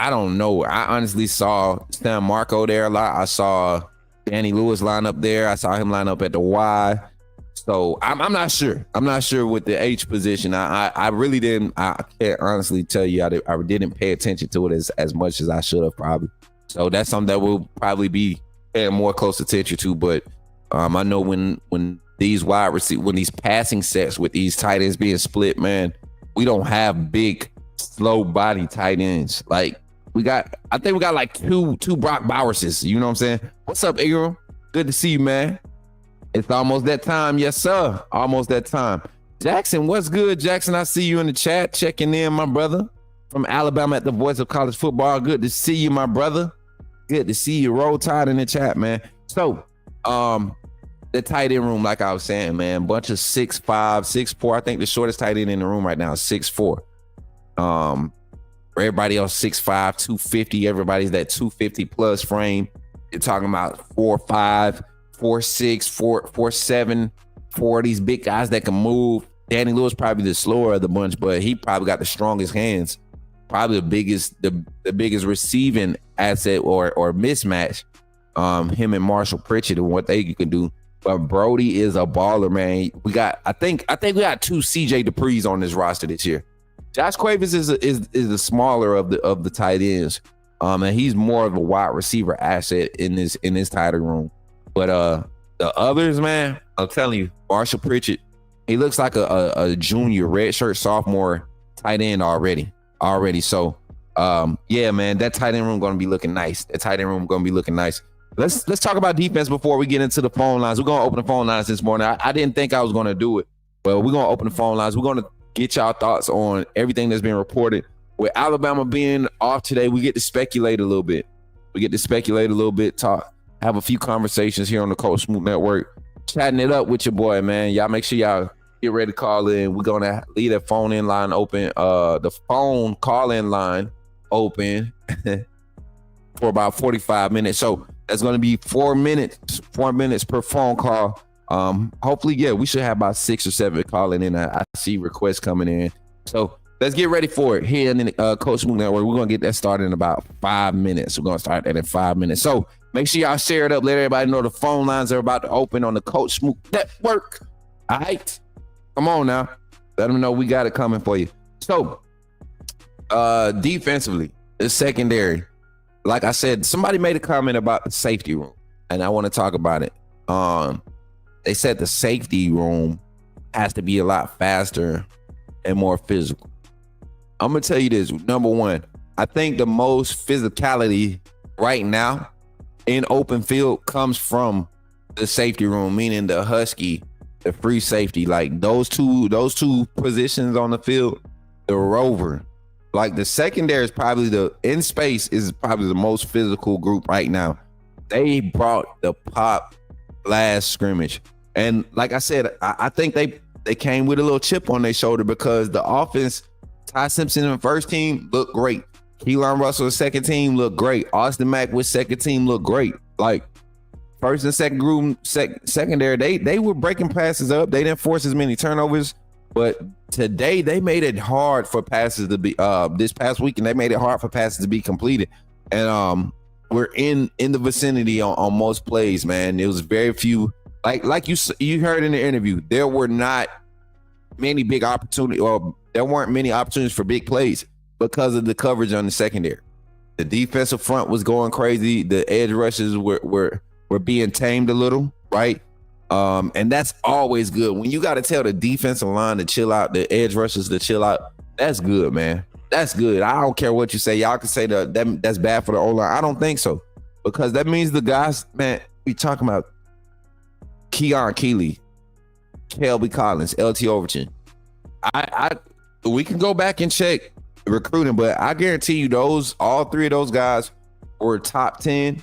don't know. I honestly saw Stan Marco there a lot. I saw Danny Lewis line up there. I saw him line up at the Y. So I'm not sure. I'm not sure with the H position. I really didn't. I can't honestly tell you. I didn't pay attention to it as much as I should have probably. So that's something that we'll probably be paying more close attention to. But I know when these wide receivers, when these passing sets with these tight ends being split, man, we don't have big, slow body tight ends. Like I think we got like two Brock Bowerses. You know what I'm saying? What's up, Ingram? Good to see you, man. It's almost that time. Yes, sir. Almost that time. Jackson, what's good, Jackson? I see you in the chat checking in, my brother. From Alabama at the Voice of College Football. Good to see you, my brother. Good to see you. Roll Tide in the chat, man. So, the tight end room, like I was saying, man, bunch of 6'5", 6'4". I think the shortest tight end in the room right now is 6'4". Everybody else 6'5", 250. Everybody's that 250 plus frame. You're talking about 4'5", 4'6", 4'7", 4 these big guys that can move. Danny Lewis probably the slower of the bunch, but he probably got the strongest hands. Probably the biggest receiving asset or mismatch. Him and Marshall Pritchett and what they can do. But Brody is a baller, man. I think we got 2 CJ Duprees on this roster this year. Josh Cuevas is the smaller of the tight ends. And he's more of a wide receiver asset in this tight end room. But the others, man, I'm telling you, Marshall Pritchett, he looks like a junior, redshirt sophomore tight end already. So, yeah, man, that tight end room going to be looking nice. Let's talk about defense before we get into the phone lines. We're going to open the phone lines this morning. I didn't think I was going to do it, but we're going to open the phone lines. We're going to get y'all thoughts on everything that's been reported. With Alabama being off today, we get to speculate a little bit. Have a few conversations here on the Coach Smook Network, chatting it up with your boy, man. Y'all make sure y'all get ready to call in. We're going to leave the phone in line open, the phone call-in line open for about 45 minutes. So that's going to be 4 minutes per phone call. Hopefully, yeah, we should have about 6 or 7 calling in. I see requests coming in. So let's get ready for it here in the Coach Smook Network. We're going to get that started in about 5 minutes. We're going to start that in 5 minutes. So make sure y'all share it up. Let everybody know the phone lines are about to open on the Coach Smook Network. All right. Come on now. Let them know we got it coming for you. So, defensively, the secondary. Like I said, somebody made a comment about the safety room, and I want to talk about it. They said the safety room has to be a lot faster and more physical. I'm going to tell you this. Number one, I think the most physicality right now in open field comes from the safety room, meaning the Husky, the free safety, like those two positions on the field, the rover. Like the secondary is probably in space is probably the most physical group right now. They brought the pop last scrimmage. And like I said, I think they came with a little chip on their shoulder because the offense, Ty Simpson in the first team looked great. Keelan Russell, the second team, looked great. Austin Mack with second team looked great. Like first and second group, secondary, they were breaking passes up. They didn't force as many turnovers. But today they made it hard for passes to be this past weekend. They made it hard for passes to be completed. And we're in the vicinity on most plays, man. There was very few, like you heard in the interview, there were not many big opportunities, or there weren't many opportunities for big plays because of the coverage on the secondary. The defensive front was going crazy. The edge rushes were being tamed a little, right? And that's always good. When you got to tell the defensive line to chill out, the edge rushers to chill out, that's good, man. That's good. I don't care what you say. Y'all can say that's bad for the O-line. I don't think so. Because that means the guys, man, we talking about Keon Keeley, Kelby Collins, LT Overton. We can go back and check recruiting, but I guarantee you all three of those guys were top 10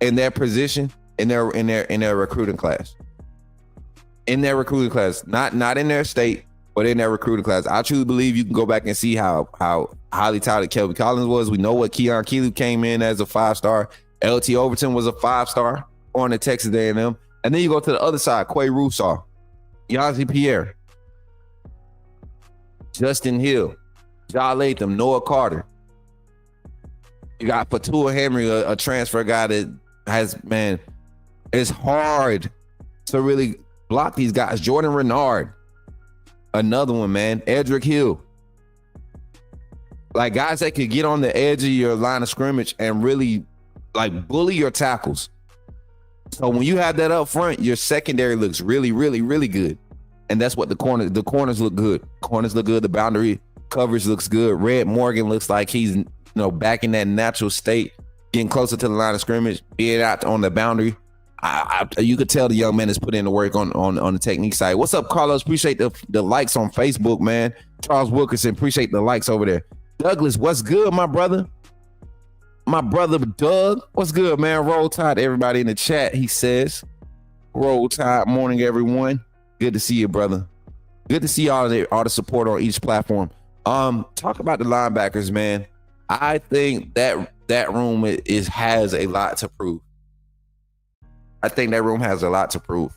in their position in their recruiting class. In their recruiting class, not in their state, but in their recruiting class. I truly believe you can go back and see how highly touted Kelvin Collins was. We know what Keon Keeley came in as a 5-star. LT Overton was a 5-star on the Texas A&M. And then you go to the other side, Quay Russaw, Yazi Pierre, Justin Hill, Ja Latham, Noah Carter. You got Fatua Henry, a transfer guy that has, man, it's hard to really block these guys. Jordan Renard, another one, man. Edric Hill. Like guys that could get on the edge of your line of scrimmage and really like bully your tackles. So when you have that up front, your secondary looks really, really, really good. And that's what the corners look good. Corners look good. The boundary coverage looks good. Red Morgan looks like he's, back in that natural state, getting closer to the line of scrimmage, being out on the boundary. You could tell the young man has put in the work on the technique side. What's up, Carlos? Appreciate the likes on Facebook, man. Charles Wilkerson, appreciate the likes over there. Douglas, what's good, my brother? My brother Doug, what's good, man? Roll Tide, everybody in the chat, he says. Roll Tide, morning, everyone. Good to see you, brother. Good to see all the support on each platform. Talk about the linebackers, man. I think that room has a lot to prove. I think that room has a lot to prove.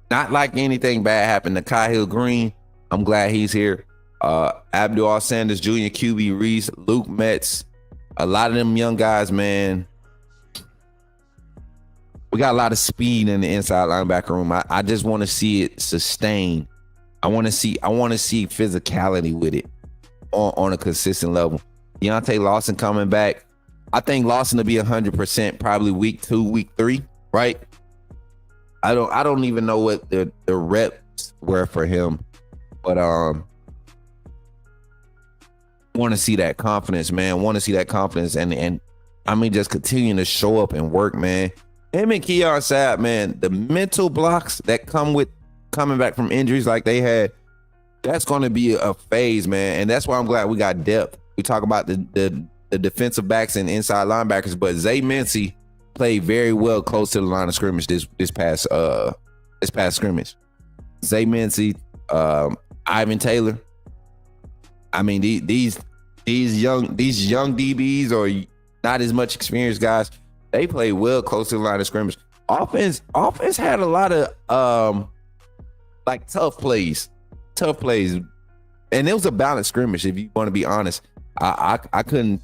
Not like anything bad happened to Kyle Green. I'm glad he's here. Abdul Sanders Jr., QB Reese, Luke Metz, a lot of them young guys, man. We got a lot of speed in the inside linebacker room. I just want to see it sustained. I want to see physicality with it on a consistent level. Deontay Lawson coming back. I think Lawson will be 100% probably week 2, week 3, right? I don't even know what the reps were for him, but want to see that confidence, man. Want to see that confidence and I mean just continuing to show up and work, man. Him and Keon Sapp, man, the mental blocks that come with coming back from injuries like they had, that's going to be a phase, man. And that's why I'm glad we got depth. We talk about the defensive backs and inside linebackers, but Zay Mincy played very well close to the line of scrimmage this past scrimmage. Zay Mincy, Ivan Taylor. I mean, these young DBs or not as much experienced guys, they play well close to the line of scrimmage. Offense had a lot of like tough plays, and it was a balanced scrimmage. If you want to be honest, I couldn't,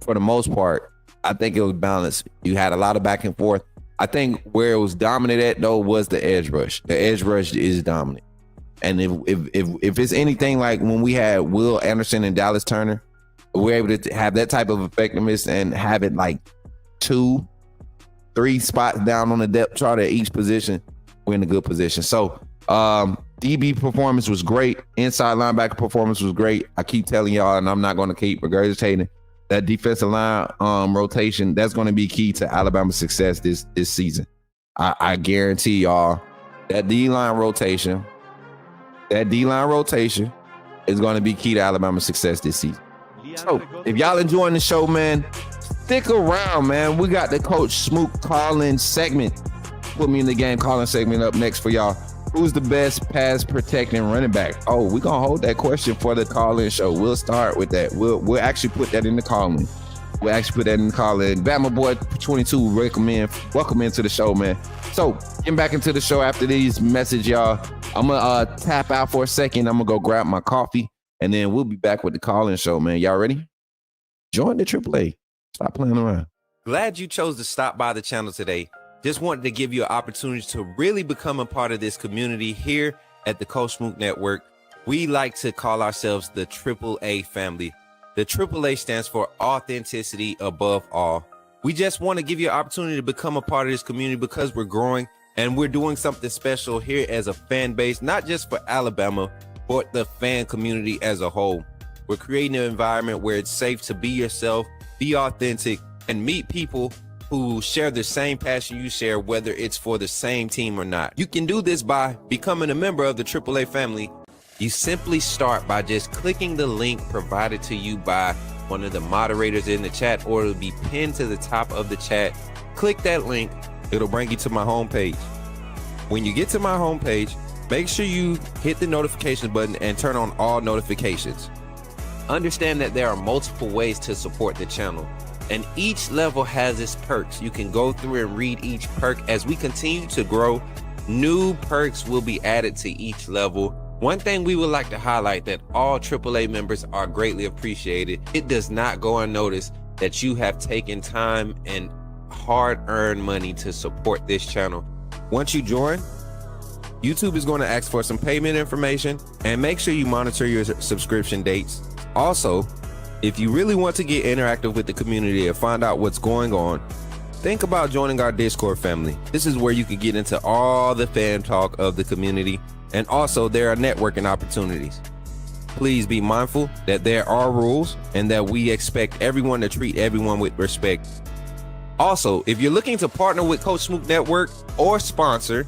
for the most part, I think it was balanced. You had a lot of back and forth. I think where it was dominant at though was the edge rush. The edge rush is dominant. And if it's anything like when we had Will Anderson and Dallas Turner, we're able to have that type of effectiveness and have it like 2-3 spots down on the depth chart at each position, we're in a good position. So DB performance was great. Inside linebacker performance was great. I keep telling y'all, and I'm not going to keep regurgitating, that defensive line rotation, that's going to be key to Alabama's success this season. I guarantee y'all that D-line rotation is going to be key to Alabama's success this season. So if y'all enjoying the show, man, stick around, man. We got the Coach Smook call-in segment. Put me in the game call-in segment up next for y'all. Who's the best pass protecting running back? Oh, we're going to hold that question for the call-in show. We'll start with that. We'll actually put that in the call-in. Bama Boy 22, welcome into the show, man. So, getting back into the show after these messages, y'all. I'm going to tap out for a second. I'm going to go grab my coffee, and then we'll be back with the call-in show, man. Y'all ready? Join the AAA. Stop playing around. Glad you chose to stop by the channel today. Just wanted to give you an opportunity to really become a part of this community here at the Coach Smook Network. We like to call ourselves the AAA family. The AAA stands for authenticity above all. We just want to give you an opportunity to become a part of this community because we're growing and we're doing something special here as a fan base, not just for Alabama, but the fan community as a whole. We're creating an environment where it's safe to be yourself, be authentic, and meet people who share the same passion you share, whether it's for the same team or not. You can do this by becoming a member of the AAA family You simply start by just clicking the link provided to you by one of the moderators in the chat, or it'll be pinned to the top of the chat. Click that link. It'll bring you to my homepage. When you get to my homepage, make sure you hit the notification button and turn on all notifications. Understand that there are multiple ways to support the channel, and each level has its perks. You can go through and read each perk. As we continue to grow, new perks will be added to each level. One thing we would like to highlight that all AAA members are greatly appreciated. It does not go unnoticed that you have taken time and hard-earned money to support this channel. Once you join, YouTube is going to ask for some payment information, and make sure you monitor your subscription dates. Also, if you really want to get interactive with the community and find out what's going on, think about joining our Discord family. This is where you can get into all the fan talk of the community, and also there are networking opportunities. Please be mindful that there are rules and that we expect everyone to treat everyone with respect. Also, if you're looking to partner with Coach Smook Network or sponsor,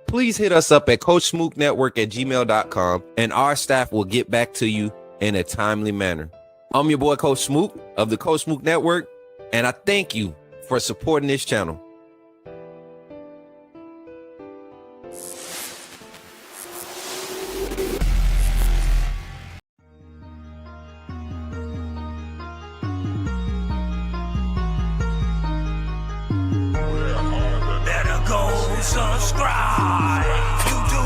please hit us up at coachsmooknetwork@gmail.com, and our staff will get back to you in a timely manner. I'm your boy, Coach Smook of the Coach Smook Network, and I thank you for supporting this channel. Better go subscribe. You do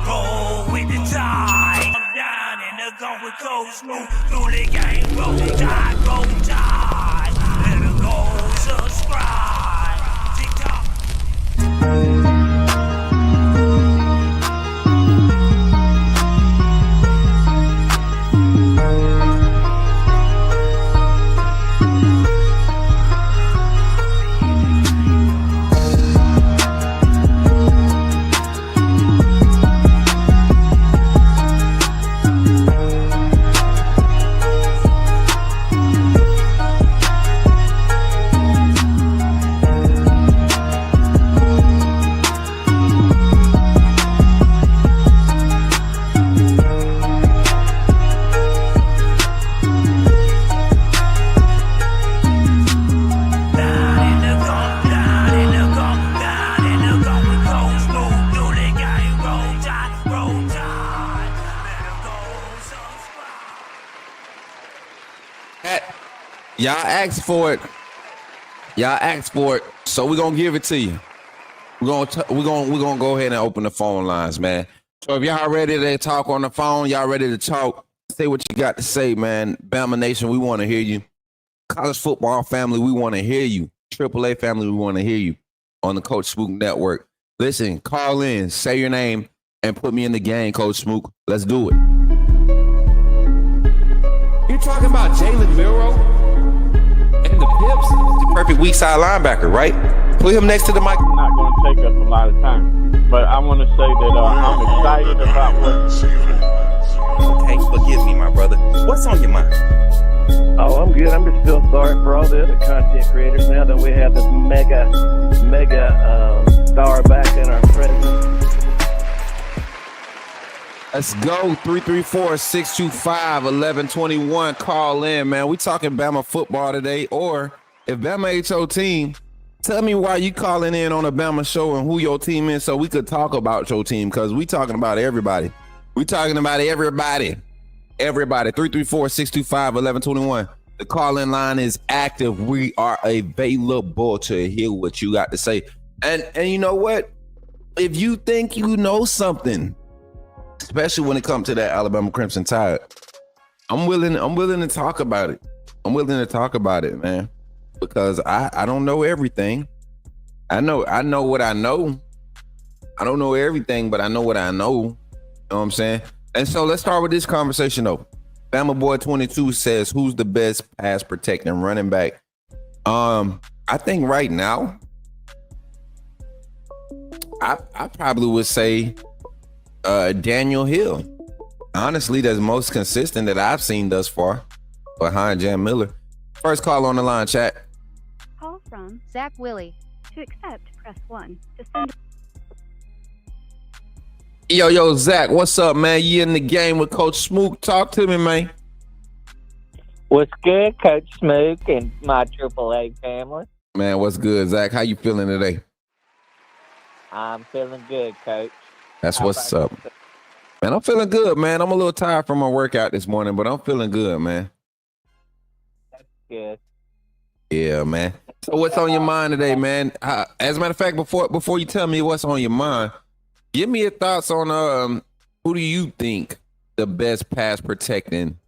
roll with the tide. I'm down in the gun with Coach Smook. Through the game, roll tide, roll tide. Better go subscribe. TikTok. Y'all asked for it. Y'all asked for it, so we're gonna give it to you. We're gonna go ahead and open the phone lines, man. So if y'all ready to talk on the phone, y'all ready to talk, say what you got to say, man. Bama Nation, we want to hear you. College football family, we want to hear you. AAA family, we want to hear you on the Coach Smook Network. Listen, call in, say your name, and put me in the game, Coach Smook. Let's do it. You talking about Jalen Milroe and the Pips? The perfect weak side linebacker, right? Put him next to the mic. Not going to take us a lot of time, but I want to say that I'm excited about what. Okay, forgive me, my brother. What's on your mind? Oh, I'm good. I'm just feel sorry for all the other content creators now that we have this mega star back in our presence. Let's go. 334-625-1121. Call in, man. We talking Bama football today, or if Bama ain't your team, tell me why you calling in on a Bama show and who your team is, so we could talk about your team, because we talking about everybody. We talking about everybody. 334-625-1121. The call-in line is active. We are available to hear what you got to say. And you know what? If you think you know something, especially when it comes to that Alabama Crimson Tide, I'm willing to talk about it. I'm willing to talk about it, man, because I don't know everything. I know what I know. I don't know everything, but I know what I know. You know what I'm saying? And so let's start with this conversation though. Bama Boy 22 says, who's the best pass protecting running back? I think right now, I probably would say Daniel Hill. Honestly, that's most consistent that I've seen thus far behind Jam Miller. First call on the line, chat. Call from Zach Willie. To accept, press 1. To send Yo, Zach, what's up, man? You in the game with Coach Smook? Talk to me, man. What's good, Coach Smook and my AAA family? Man, what's good, Zach? How you feeling today? I'm feeling good, Coach. That's How what's about up. Man, I'm feeling good, man. I'm a little tired from my workout this morning, but I'm feeling good, man. Good. Yeah, man. So what's on your mind today, man? As a matter of fact, before you tell me what's on your mind, give me your thoughts on who do you think the best pass protecting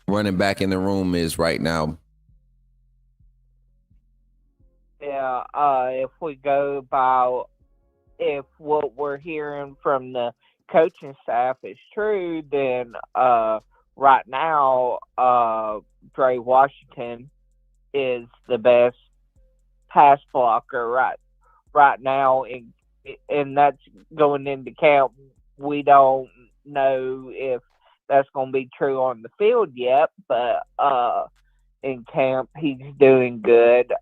running back in the room is right now? Yeah, if we go by if what we're hearing from the coaching staff is true, then right now Dre Washington is the best pass blocker right now, and that's going into camp. We don't know if that's going to be true on the field yet, but in camp he's doing good.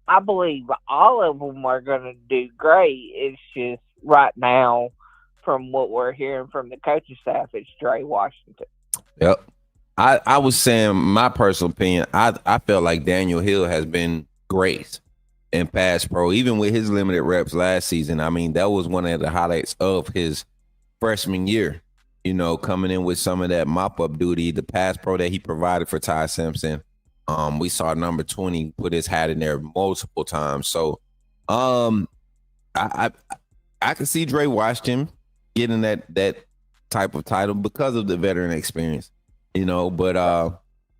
I believe all of them are going to do great. It's just right now, from what we're hearing from the coaching staff, it's Dre Washington. Yep. I was saying my personal opinion. I felt like Daniel Hill has been great in pass pro, even with his limited reps last season. I mean, that was one of the highlights of his freshman year, you know, coming in with some of that mop-up duty, the pass pro that he provided for Ty Simpson. We saw number 20 put his hat in there multiple times. So I can see Dre Washington getting that type of title because of the veteran experience, you know, but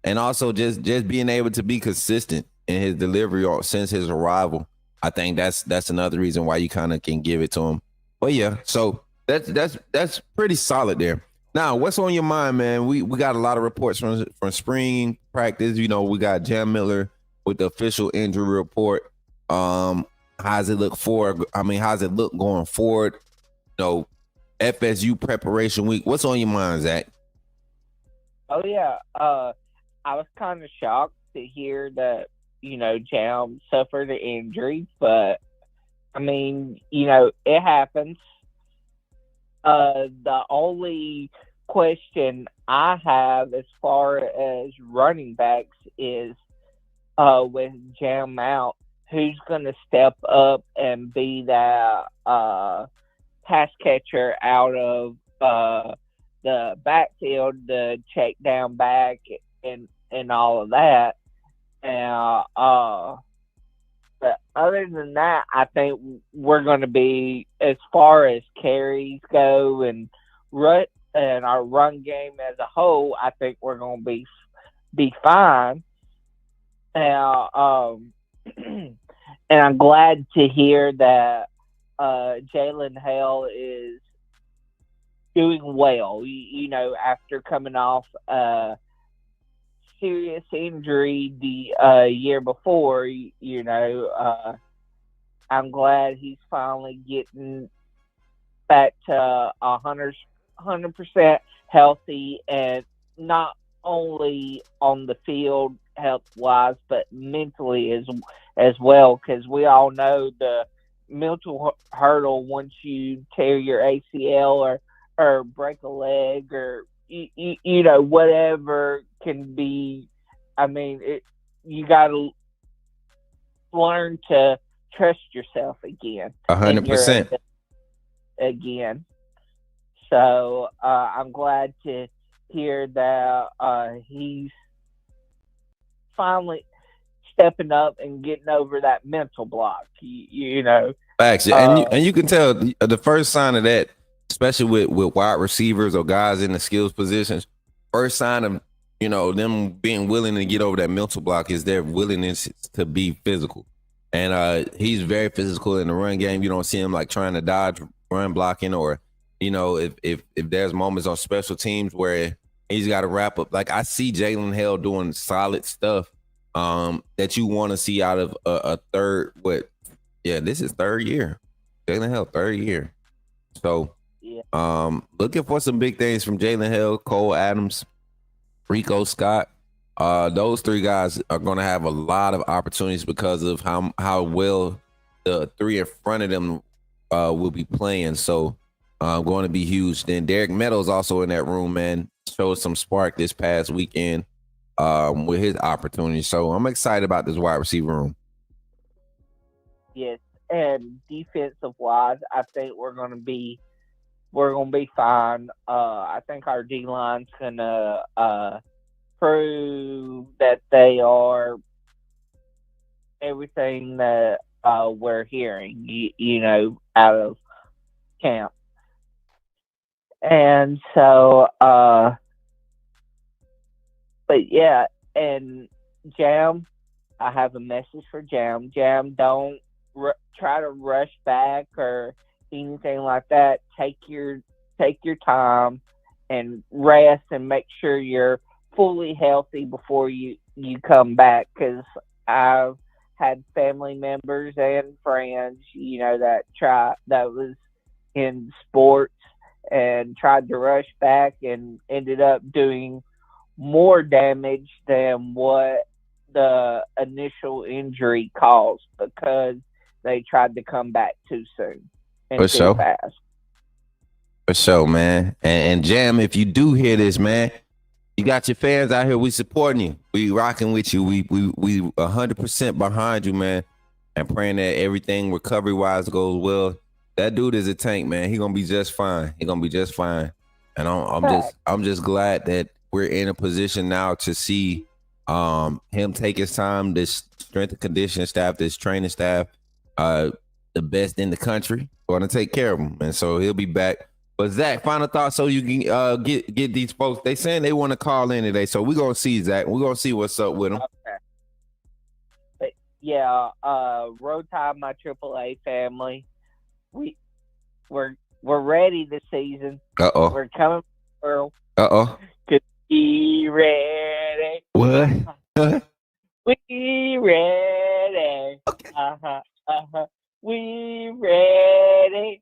and also just being able to be consistent in his delivery since his arrival. I think that's another reason why you kind of can give it to him. But yeah, so that's pretty solid there. Now, what's on your mind, man? We got a lot of reports from spring practice. You know, we got Jam Miller with the official injury report. How's it look going forward? You know, FSU preparation week. What's on your mind, Zach? Oh yeah, I was kind of shocked to hear that, you know, Jam suffered an injury, but I mean, you know, it happens. The only question I have as far as running backs is with Jam out, who's going to step up and be that pass catcher out of the backfield, the check down back and all of that. But other than that, I think we're going to be, as far as carries go and our run game as a whole, I think we're going to be fine. And I'm glad to hear that Jalen Hale is doing well. You know, after coming off serious injury the year before, you know, I'm glad he's finally getting back to 100% healthy, and not only on the field health wise, but mentally as well, because we all know the mental hurdle once you tear your ACL or break a leg or you know, whatever can be. I mean, you got to learn to trust yourself again. 100%. Again. So I'm glad to hear that he's finally stepping up and getting over that mental block. You know. Facts. And you can tell the first sign of that, especially with wide receivers or guys in the skills positions, first sign of, you know, them being willing to get over that mental block is their willingness to be physical. And he's very physical in the run game. You don't see him like trying to dodge run blocking, or, you know, if there's moments on special teams where he's got to wrap up. Like, I see Jalen Hale doing solid stuff that you want to see out of a third. This is third year. Jalen Hale, third year. So looking for some big things from Jalen Hale, Cole Adams, Rico Scott. Those three guys are going to have a lot of opportunities because of how well the three in front of them will be playing. So going to be huge. Then Derek Meadows also in that room, man. Showed some spark this past weekend with his opportunity. So I'm excited about this wide receiver room. Yes, and defensive wise, I think we're gonna be fine. I think our D line's gonna prove that they are everything that we're hearing, you know, out of camp. And so, but yeah, and Jam, I have a message for Jam. Jam, don't try to rush back or anything like that. Take your time and rest and make sure you're fully healthy before you come back, because I've had family members and friends, you know, that was in sports and tried to rush back and ended up doing more damage than what the initial injury caused, because they tried to come back too soon and too fast. For sure, man. And Jam, if you do hear this, man, you got your fans out here. We supporting you. We rocking with you. We 100% behind you, man. And praying that everything recovery-wise goes well. That dude is a tank, man. He gonna be just fine. He gonna be just fine. And I'm just glad that we're in a position now to see him take his time. This strength and conditioning staff, this training staff, the best in the country, going to take care of him, and so he'll be back. But Zach, final thoughts so you can get these folks. They saying they want to call in today, so we're gonna see Zach. We're gonna see what's up with them. Okay. But yeah, Roll Tide, my AAA family. We're ready this season. We're coming for be ready. What? We ready. Okay. We ready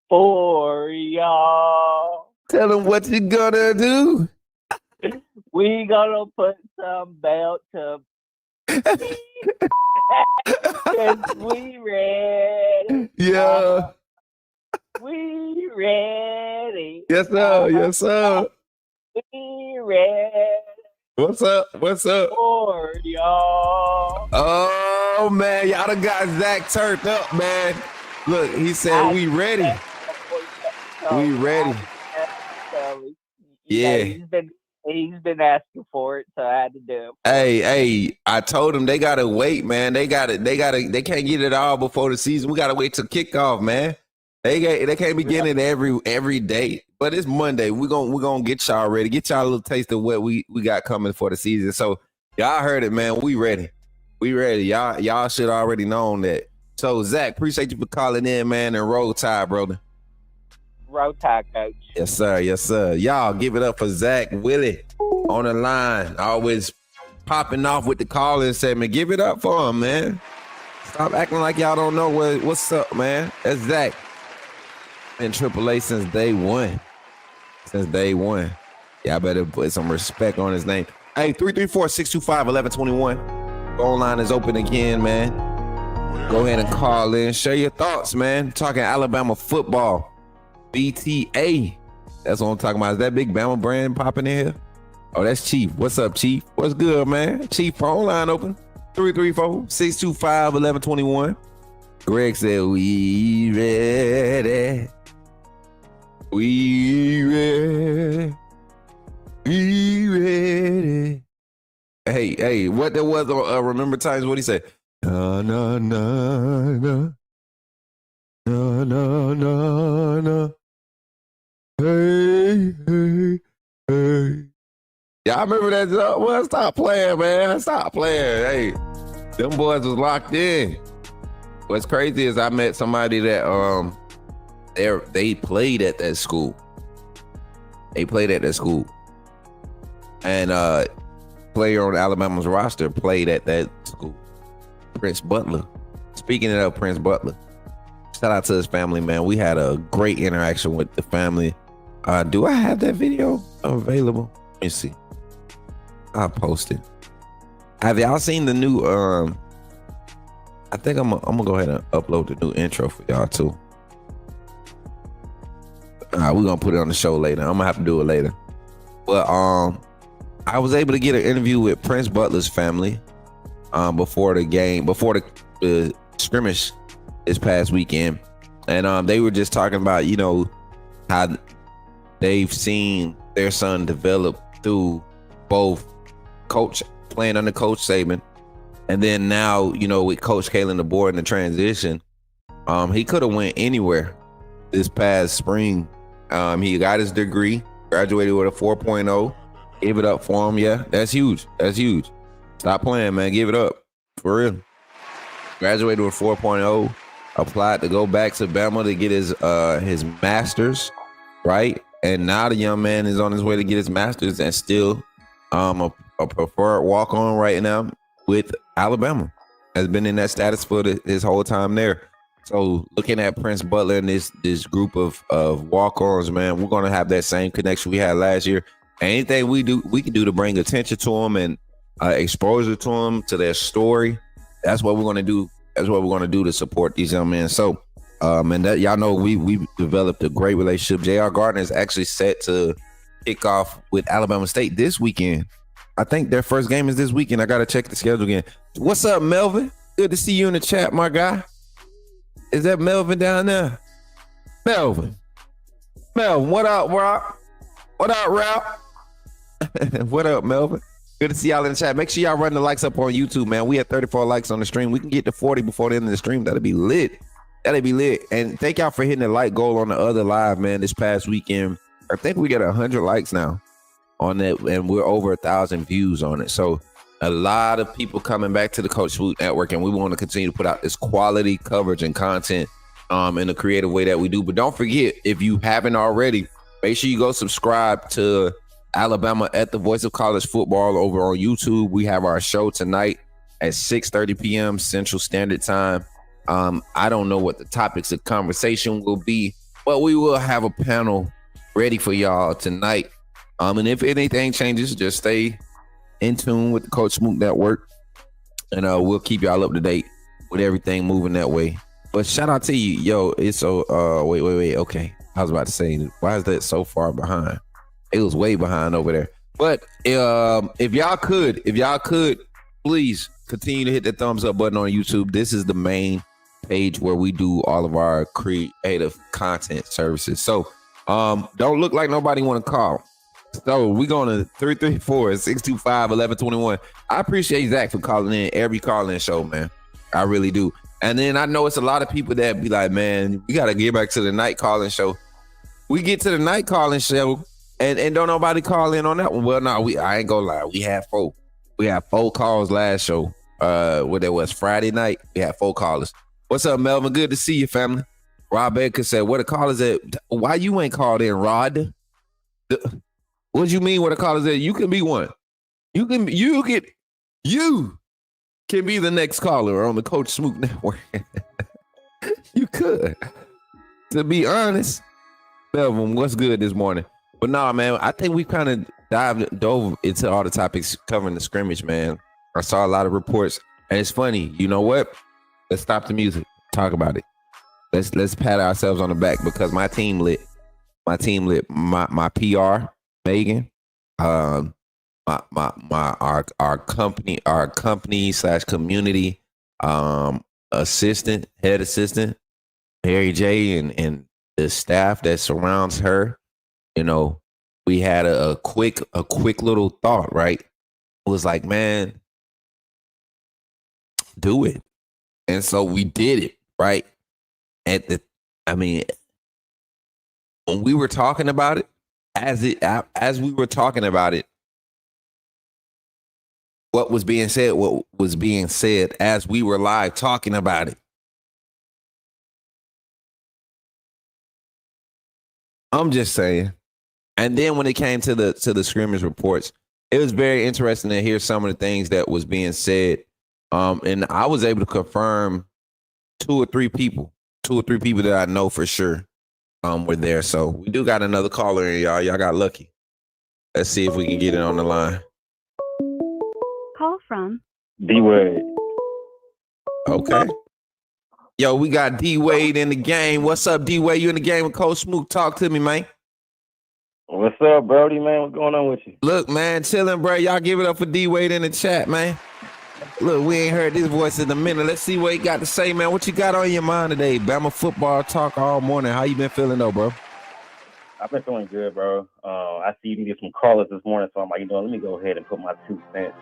for y'all. Tell them what you gonna do. We gonna put some belt to. Cause we ready. Yeah. We ready. Yes, sir. Yes, sir. We ready. What's up? What's up? For y'all. Oh man, y'all done got Zach turned up, man. Look, he said we ready. We ready. Yeah. He's been asking for it, so I had to do it. Hey, I told him they gotta wait, man. They can't get it all before the season. We gotta wait till kickoff, man. They can't be getting it every day. But it's Monday. We're gonna get y'all ready. Get y'all a little taste of what we got coming for the season. So y'all heard it, man. We ready. We ready. Y'all should already known that. So Zach, appreciate you for calling in, man, and Roll Tide, brother. Roll Tide, coach. Yes, sir. Yes, sir. Y'all give it up for Zach Willie on the line. Always popping off with the call-in segment. Give it up for him, man. Stop acting like y'all don't know what's up, man. That's Zach. Been AAA since day one. Y'all better put some respect on his name. Hey, 334-625-1121. Phone line is open again, man. Go ahead and call in. Share your thoughts, man. Talking Alabama football. BTA. That's what I'm talking about. Is that big Bama brand popping in here? Oh, that's Chief. What's up, Chief? What's good, man? Chief, phone line open. 334-625-1121. Greg said, we ready. We ready. We ready. Hey, what there was on Remember Times, what he said? Na, na, na, na. Na, na, na, na. Hey. Y'all remember that? Well, stop playing, man. Stop playing. Hey, them boys was locked in. What's crazy is I met somebody that they played at that school. And player on Alabama's roster played at that school. Prince Butler. Speaking of Prince Butler, shout out to his family, man. We had a great interaction with the family. Do I have that video available? Let me see. I'll post it. Have y'all seen the new I think I'm gonna go ahead and upload the new intro for y'all too. We're gonna put it on the show later. I'm gonna have to do it later. But I was able to get an interview with Prince Butler's family before the game, before the scrimmage this past weekend, and they were just talking about, you know, how they've seen their son develop through both playing under Coach Saban, and then now, you know, with Coach Kalen aboard in the transition. He could have went anywhere this past spring. He got his degree, graduated with a 4.0. Give it up for him. Yeah, that's huge. That's huge. Stop playing, man. Give it up. For real. Graduated with 4.0. Applied to go back to Bama to get his master's, right? And now the young man is on his way to get his master's and still a preferred walk-on right now with Alabama. Has been in that status for his whole time there. So looking at Prince Butler and this group of walk-ons, man, we're going to have that same connection we had last year. Anything we can do to bring attention to them and exposure to them, to their story, that's what we're going to do. That's what we're going to do to support these young men. So, and that, y'all know we developed a great relationship. J.R. Gardner is actually set to kick off with Alabama State this weekend. I think their first game is this weekend. I got to check the schedule again. What's up, Melvin? Good to see you in the chat, my guy. Is that Melvin down there? Melvin, what up, Rob? What up, Ralph? What up, Melvin? Good to see y'all in the chat. Make sure y'all run the likes up on YouTube, man. We had 34 likes on the stream. We can get to 40 before the end of the stream. That'll be lit. And thank y'all for hitting the like goal on the other live, man, this past weekend. I think we got 100 likes now on that, and we're over 1,000 views on it. So a lot of people coming back to the Coach Smook Network, and we want to continue to put out this quality coverage and content in a creative way that we do. But don't forget, if you haven't already, make sure you go subscribe to Alabama at the Voice of College Football over on YouTube. We have our show tonight at 6:30 p.m. Central Standard Time. I don't know what the topics of conversation will be, but we will have a panel ready for y'all tonight. And if anything changes, just stay in tune with the Coach Smook Network, and we'll keep y'all up to date with everything moving that way. But shout out to you, yo. It's so wait. Okay, I was about to say, why is that so far behind? It was way behind over there. But if y'all could, please continue to hit the thumbs up button on YouTube. This is the main page where we do all of our creative content services. So don't look like nobody want to call. So we're going to 334-625-1121. I appreciate Zach for calling in every call-in show, man. I really do. And then I know it's a lot of people that be like, man, we got to get back to the night calling show. We get to the night calling show and don't nobody call in on that one. Well, no, I ain't gonna lie. We had 4 calls last show. What that was, Friday night. We had 4 callers. What's up, Melvin? Good to see you, family. Rob Baker said, what a call is that? Why you ain't called in, Rod? What you mean what a call is that? You can be one. You can be the next caller on the Coach Smook Network. You could. To be honest, Melvin, what's good this morning? But nah, man, I think we kind of dove into all the topics covering the scrimmage, man. I saw a lot of reports, and it's funny. You know what? Let's stop the music. Talk about it. Let's pat ourselves on the back because my team lit. My PR, Megan, our company / community head assistant, Mary J, and the staff that surrounds her. You know, we had a quick little thought, right? It was like, man, do it. And so we did it, right? When we were talking about it, as we were talking about it, what was being said as we were live talking about it. I'm just saying. And then when it came to the scrimmage reports, it was very interesting to hear some of the things that was being said. And I was able to confirm 2 or 3 people that I know for sure were there. So we do got another caller in, y'all. Y'all got lucky. Let's see if we can get it on the line. Call from D-Wade. Okay. Yo, we got D-Wade in the game. What's up, D-Wade? You in the game with Coach Smook? Talk to me, man. What's up, Brody, man? What's going on with you? Look, man, chilling, bro. Y'all give it up for D-Wade in the chat, man. Look, we ain't heard this voice in a minute. Let's see what he got to say, man. What you got on your mind today? Bama football talk all morning. How you been feeling, though, bro? I've been feeling good, bro. I see you can get some callers this morning, so I'm like, let me go ahead and put my 2 cents.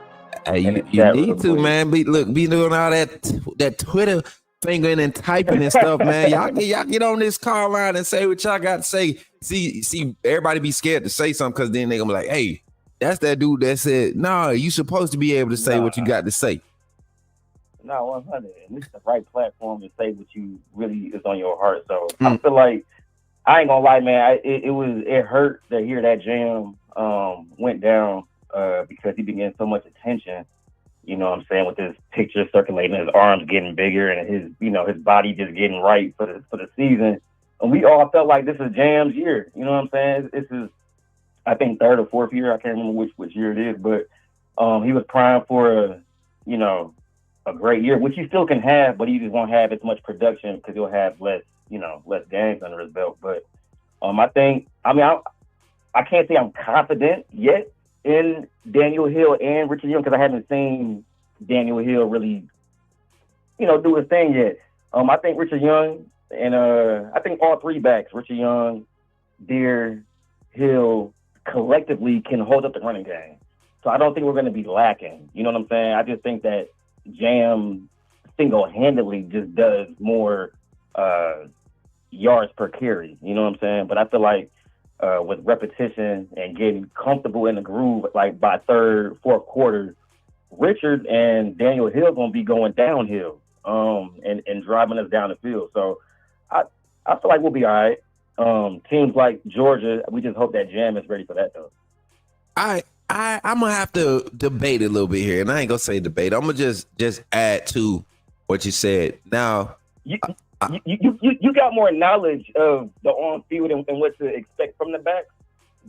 Hey, you need to, man. Be doing all that Twitter fingering and typing and stuff, man. Y'all get on this call line and say what y'all got to say. See, everybody be scared to say something because then they gonna be like, hey, that's that dude that said, no, you supposed to be able to say what you got to say. No, 100. And this is the right platform to say what you really is on your heart. So I feel like, I ain't gonna lie, man. It hurt to hear that Jam went down because he been getting so much attention. You know what I'm saying, with his picture circulating, his arms getting bigger, and his body just getting right for the season. And we all felt like this is Jam's year. You know what I'm saying? This is, I think, 3rd or 4th year. I can't remember which year it is, but he was primed for a great year, which he still can have, but he just won't have as much production because he'll have less games under his belt. But I can't say I'm confident yet in Daniel Hill and Richard Young because I haven't seen Daniel Hill really, do his thing yet. I think Richard Young and I think all 3 backs, Richard Young, Deere, Hill, collectively can hold up the running game. So I don't think we're going to be lacking. You know what I'm saying? I just think that Jam single-handedly just does more yards per carry. You know what I'm saying? But I feel like with repetition and getting comfortable in the groove, like by 3rd, 4th quarter, Richard and Daniel Hill going to be going downhill and driving us down the field. So I feel like we'll be all right. Teams like Georgia, we just hope that Jam is ready for that, though. I'm gonna have to debate a little bit here, and I ain't gonna say debate. I'm gonna just add to what you said. Now, you got more knowledge of the on field and what to expect from the back.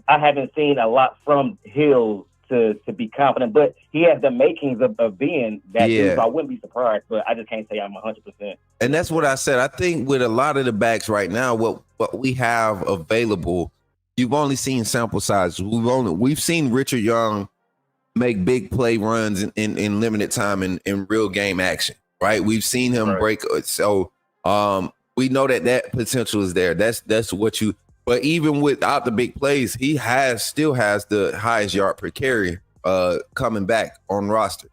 I haven't seen a lot from Hill to be confident, but he has the makings of being that dude. So I wouldn't be surprised, but I just can't say I'm 100%. And that's what I said. I think with a lot of the backs right now, what we have available, you've only seen sample sizes. We've seen Richard Young make big play runs in limited time in real game action, right? We've seen him break. So we know that potential is there. That's what you. But even without the big plays, he still has the highest yard per carry coming back on roster.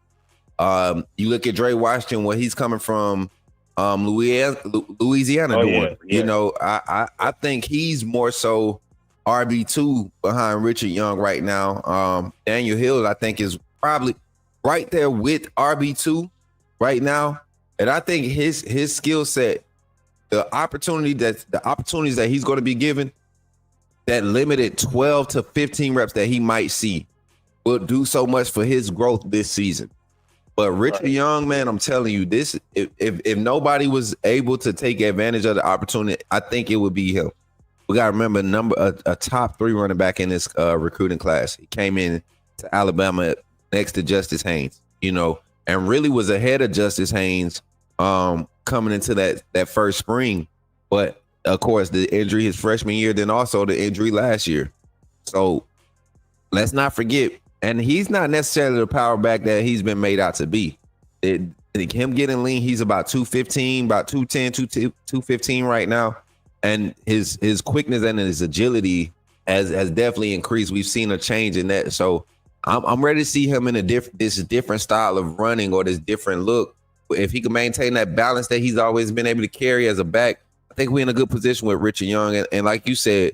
You look at Dre Washington, where he's coming from, Louisiana doing. Yeah. I think he's more so RB2 behind Richard Young right now. Daniel Hill, I think, is probably right there with RB2 right now. And I think his skill set, the opportunities that he's going to be given, that limited 12 to 15 reps that he might see, will do so much for his growth this season. But Richard Young, man, I'm telling you, this if nobody was able to take advantage of the opportunity, I think it would be him. We got to remember a top 3 running back in this recruiting class. He came in to Alabama next to Justice Haynes, and really was ahead of Justice Haynes coming into that first spring. But of course, the injury his freshman year, then also the injury last year. So let's not forget, and he's not necessarily the power back that he's been made out to be. Him getting lean, he's about 215, about 210, 215 right now. And his quickness and his agility has definitely increased. We've seen a change in that. So I'm ready to see him in this different style of running or this different look. If he can maintain that balance that he's always been able to carry as a back, I think we're in a good position with Richard Young. And like you said,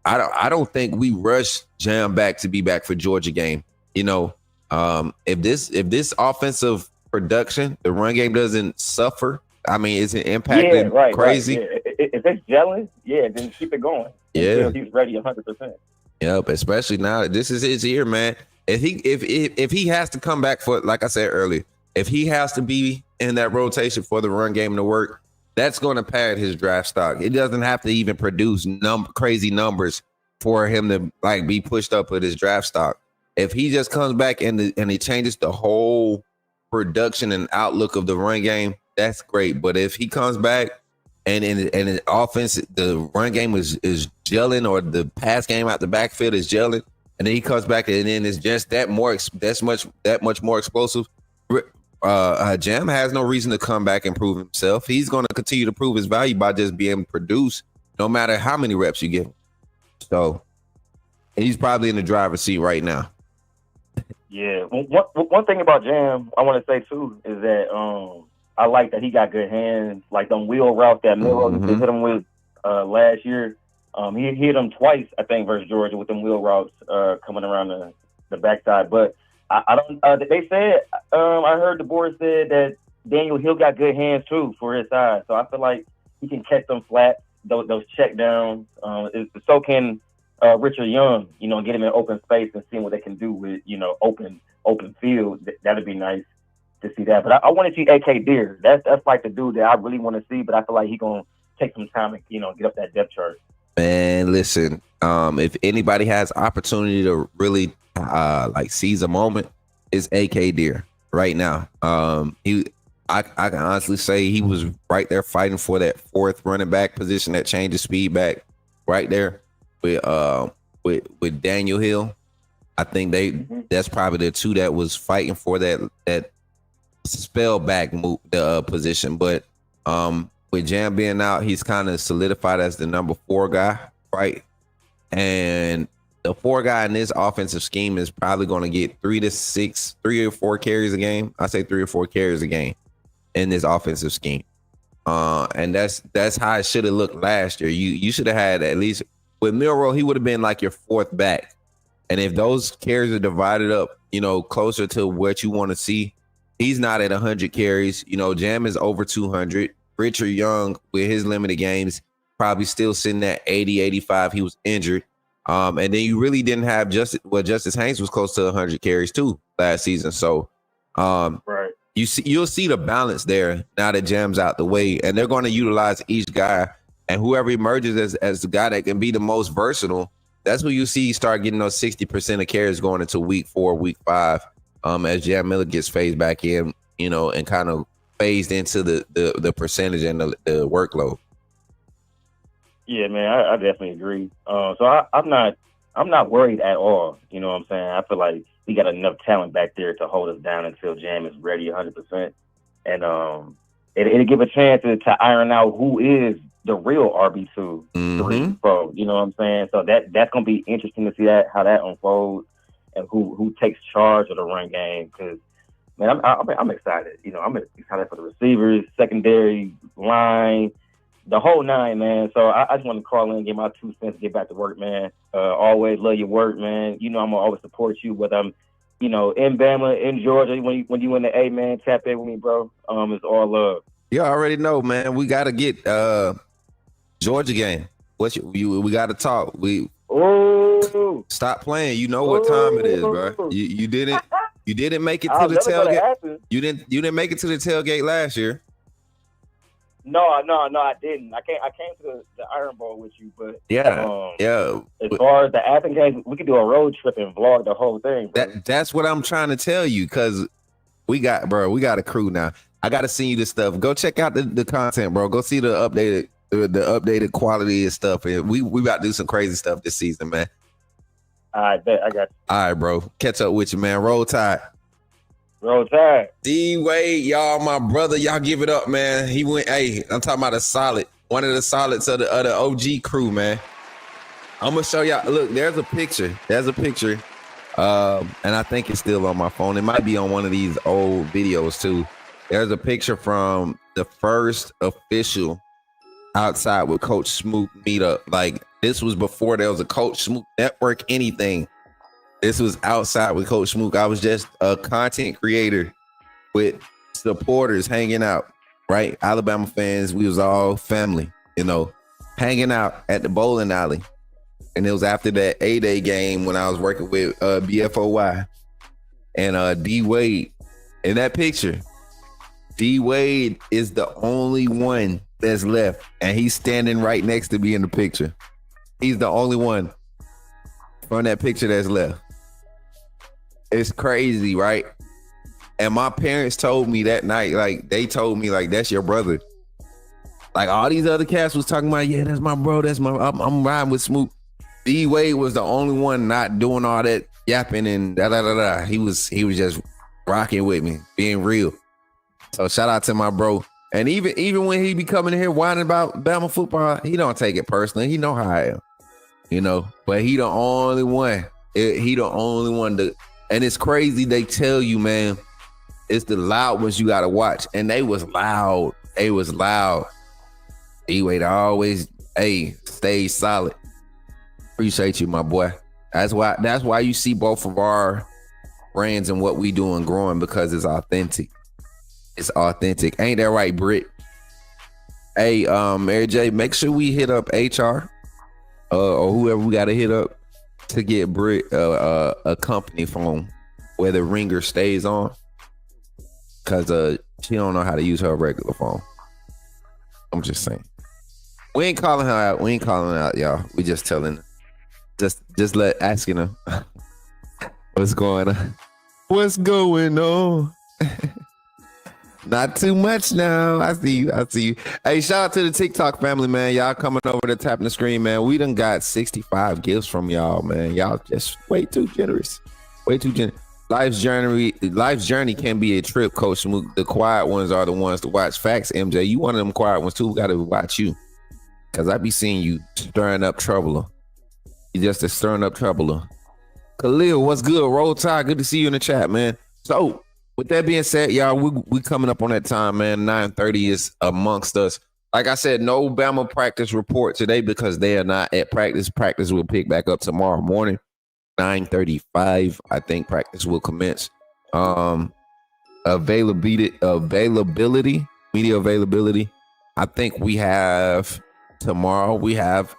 I don't think we rush Jam back to be back for Georgia game. If this offensive production, the run game doesn't suffer, I mean, is it impacted crazy? Right, yeah. If it's gelling, then keep it going. Yeah, he's ready 100%. Yep, especially now this is his year, man. If he has to come back for, like I said earlier, if he has to be in that rotation for the run game to work, that's going to pad his draft stock. It doesn't have to even produce crazy numbers for him to be pushed up with his draft stock. If he just comes back and he changes the whole production and outlook of the run game, that's great. But if he comes back and in the offense, the run game is gelling, or the pass game out the backfield is gelling, and then he comes back and then it's just that much more explosive. Jam has no reason to come back and prove himself. He's going to continue to prove his value by just being able to produce, no matter how many reps you give him. So he's probably in the driver's seat right now. Yeah. One thing about Jam I want to say too is that I like that he got good hands, like them wheel routes that Miller hit him with last year. He hit him twice, I think, versus Georgia with them wheel routes coming around the backside. But I don't. They said I heard the board said that Daniel Hill got good hands too for his size. So I feel like he can catch them flats, those check downs. So can Richard Young. You know, get him in open space and seeing what they can do with open field. That'd be nice to see that. But I want to see AK Deer. That's like the dude that I really want to see. But I feel like he's gonna take some time and get up that depth chart. Man, listen. If anybody has opportunity to really like seize a moment, it's AK Deer right now. I can honestly say he was right there fighting for that fourth running back position, that change of speed back, right there with Daniel Hill. I think that's probably the two that was fighting for that spell back move, the position. But with Jam being out, he's kind of solidified as the number 4 guy, right? And the 4 guy in this offensive scheme is probably going to get 3 or 4 carries a game. I say 3 or 4 carries a game in this offensive scheme. And that's how it should have looked last year. You should have had at least with Milroe, he would have been like your 4th back. And if those carries are divided up, closer to what you want to see, he's not at 100 carries. Jam is over 200. Richard Young, with his limited games, probably still sitting at 80, 85. He was injured. And then you really didn't have Justice Haynes was close to 100 carries too last season. So right. You'll see the balance there now that Jam's out the way, and they're going to utilize each guy, and whoever emerges as the guy that can be the most versatile, that's where you see start getting those 60% of carries going into week 4, week 5, as Jam Miller gets phased back in, and kind of phased into the percentage and the workload. Yeah, man, I definitely agree. So I'm not worried at all. You know what I'm saying? I feel like we got enough talent back there to hold us down until Jam is ready 100%. And it'll give a chance to iron out who is the real RB2 3 pro. You know what I'm saying? So that's gonna be interesting to see how that unfolds and who takes charge of the run game. Because man, I'm excited. I'm excited for the receivers, secondary line, the whole 9, man. So I just want to call in and get my 2 cents, get back to work, man. Always love your work, man. I'm gonna always support you, whether I'm, in Bama, in Georgia. When you in the A, man, tap in with me, bro. It's all love. You already know, man. We gotta get Georgia game. We gotta talk. Stop playing. You know what time it is, bro. You didn't make it to the tailgate. You didn't make it to the tailgate last year. No, I didn't. I came to the Iron Bowl with you, but yeah. As far as the Athens game, we could do a road trip and vlog the whole thing. Bro. That's what I'm trying to tell you, because we got a crew now. I got to send you this stuff. Go check out the content, bro. Go see the updated quality and stuff. And we about to do some crazy stuff this season, man. I bet. I got you. All right, bro. Catch up with you, man. Roll Tide. Roll Tide. D-Wade, y'all, my brother. Y'all give it up, man. He went, I'm talking about one of the solids of the OG crew, man. I'm going to show y'all. Look, there's a picture. And I think it's still on my phone. It might be on one of these old videos, too. There's a picture from the first official outside with Coach Smook meetup. Like, this was before there was a Coach Smook Network anything. This was outside with Coach Smook. I was just a content creator with supporters hanging out, right? Alabama fans, we was all family, hanging out at the bowling alley. And it was after that A-Day game when I was working with BFOY and D-Wade. In that picture, D-Wade is the only one that's left, and he's standing right next to me in the picture. He's the only one from that picture that's left. It's crazy, right? And my parents told me that night, like, they told me, like, that's your brother. Like all these other cats was talking about, yeah, that's my bro. I'm riding with Smook. D Wade was the only one not doing all that yapping and da da da da. He was just rocking with me, being real. So shout out to my bro. And even when he be coming in here whining about Bama football, he don't take it personally. He know how I am, you know. But he the only one. He the only one that. And it's crazy. They tell you, man, it's the loud ones you gotta watch. And they was loud. They was loud. D-Wade always, stay solid. Appreciate you, my boy. That's why you see both of our brands and what we doing growing, because it's authentic. It's authentic. Ain't that right, Britt? Hey, Mary J, make sure we hit up HR or whoever we got to hit up to get Britt a company phone where the ringer stays on, because she don't know how to use her regular phone. I'm just saying. We ain't calling her out. We ain't calling her out, y'all. We just telling her. Just asking her what's going on. What's going on? Not too much now. I see you. Hey, shout out to the TikTok family, man. Y'all coming over to tapping the screen, man. We done got 65 gifts from y'all, man. Y'all just way too generous. Way too generous. Life's journey can be a trip, Coach Smook. The quiet ones are the ones to watch. Facts, MJ. You one of them quiet ones too. We got to watch you, because I be seeing you stirring up trouble. You just a stirring up troubler. Khalil, what's good? Roll Tide, good to see you in the chat, man. So, with that being said, y'all, we coming up on that time, man. 9:30 is amongst us. Like I said, no Bama practice report today because they are not at practice. Practice will pick back up tomorrow morning, 9:35. I think practice will commence. Availability, media availability. I think we have tomorrow. We have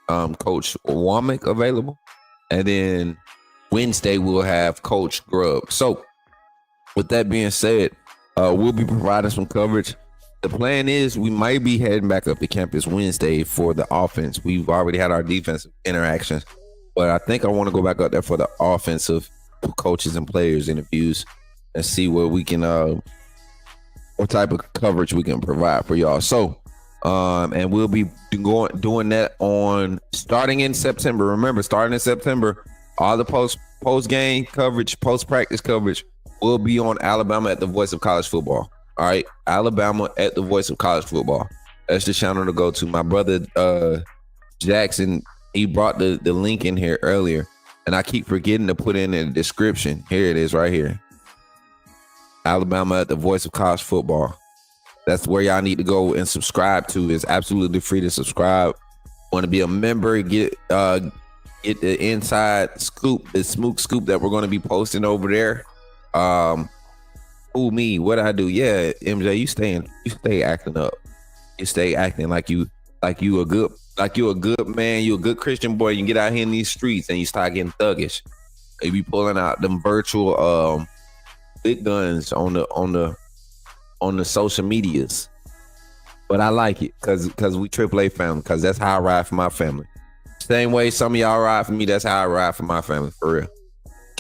Coach Womack available, and then Wednesday we'll have Coach Grubb. So with that being said, we'll be providing some coverage. The plan is we might be heading back up to campus Wednesday for the offense. We've already had our defensive interactions, but I think I want to go back up there for the offensive coaches and players interviews and see where we can what type of coverage we can provide for y'all. So and we'll be doing that on starting in September. Remember, starting in September, all the post game coverage, post practice coverage will be on Alabama at the Voice of College Football. All right, Alabama at the Voice of College Football. That's the channel to go to. My brother Jackson, he brought the link in here earlier, and I keep forgetting to put in the description. Here it is, right here. Alabama at the Voice of College Football. That's where y'all need to go and subscribe to. It's absolutely free to subscribe. Want to be a member, get the inside scoop, the Smook scoop that we're going to be posting over there. Me, what I do? Yeah, MJ, you stay acting up. You stay acting like you a good man. You a good Christian boy. You can get out here in these streets and you start getting thuggish. You be pulling out them virtual big guns on the social medias. But I like it because we AAA family, because that's how I ride for my family. Same way some of y'all ride for me, that's how I ride for my family, for real.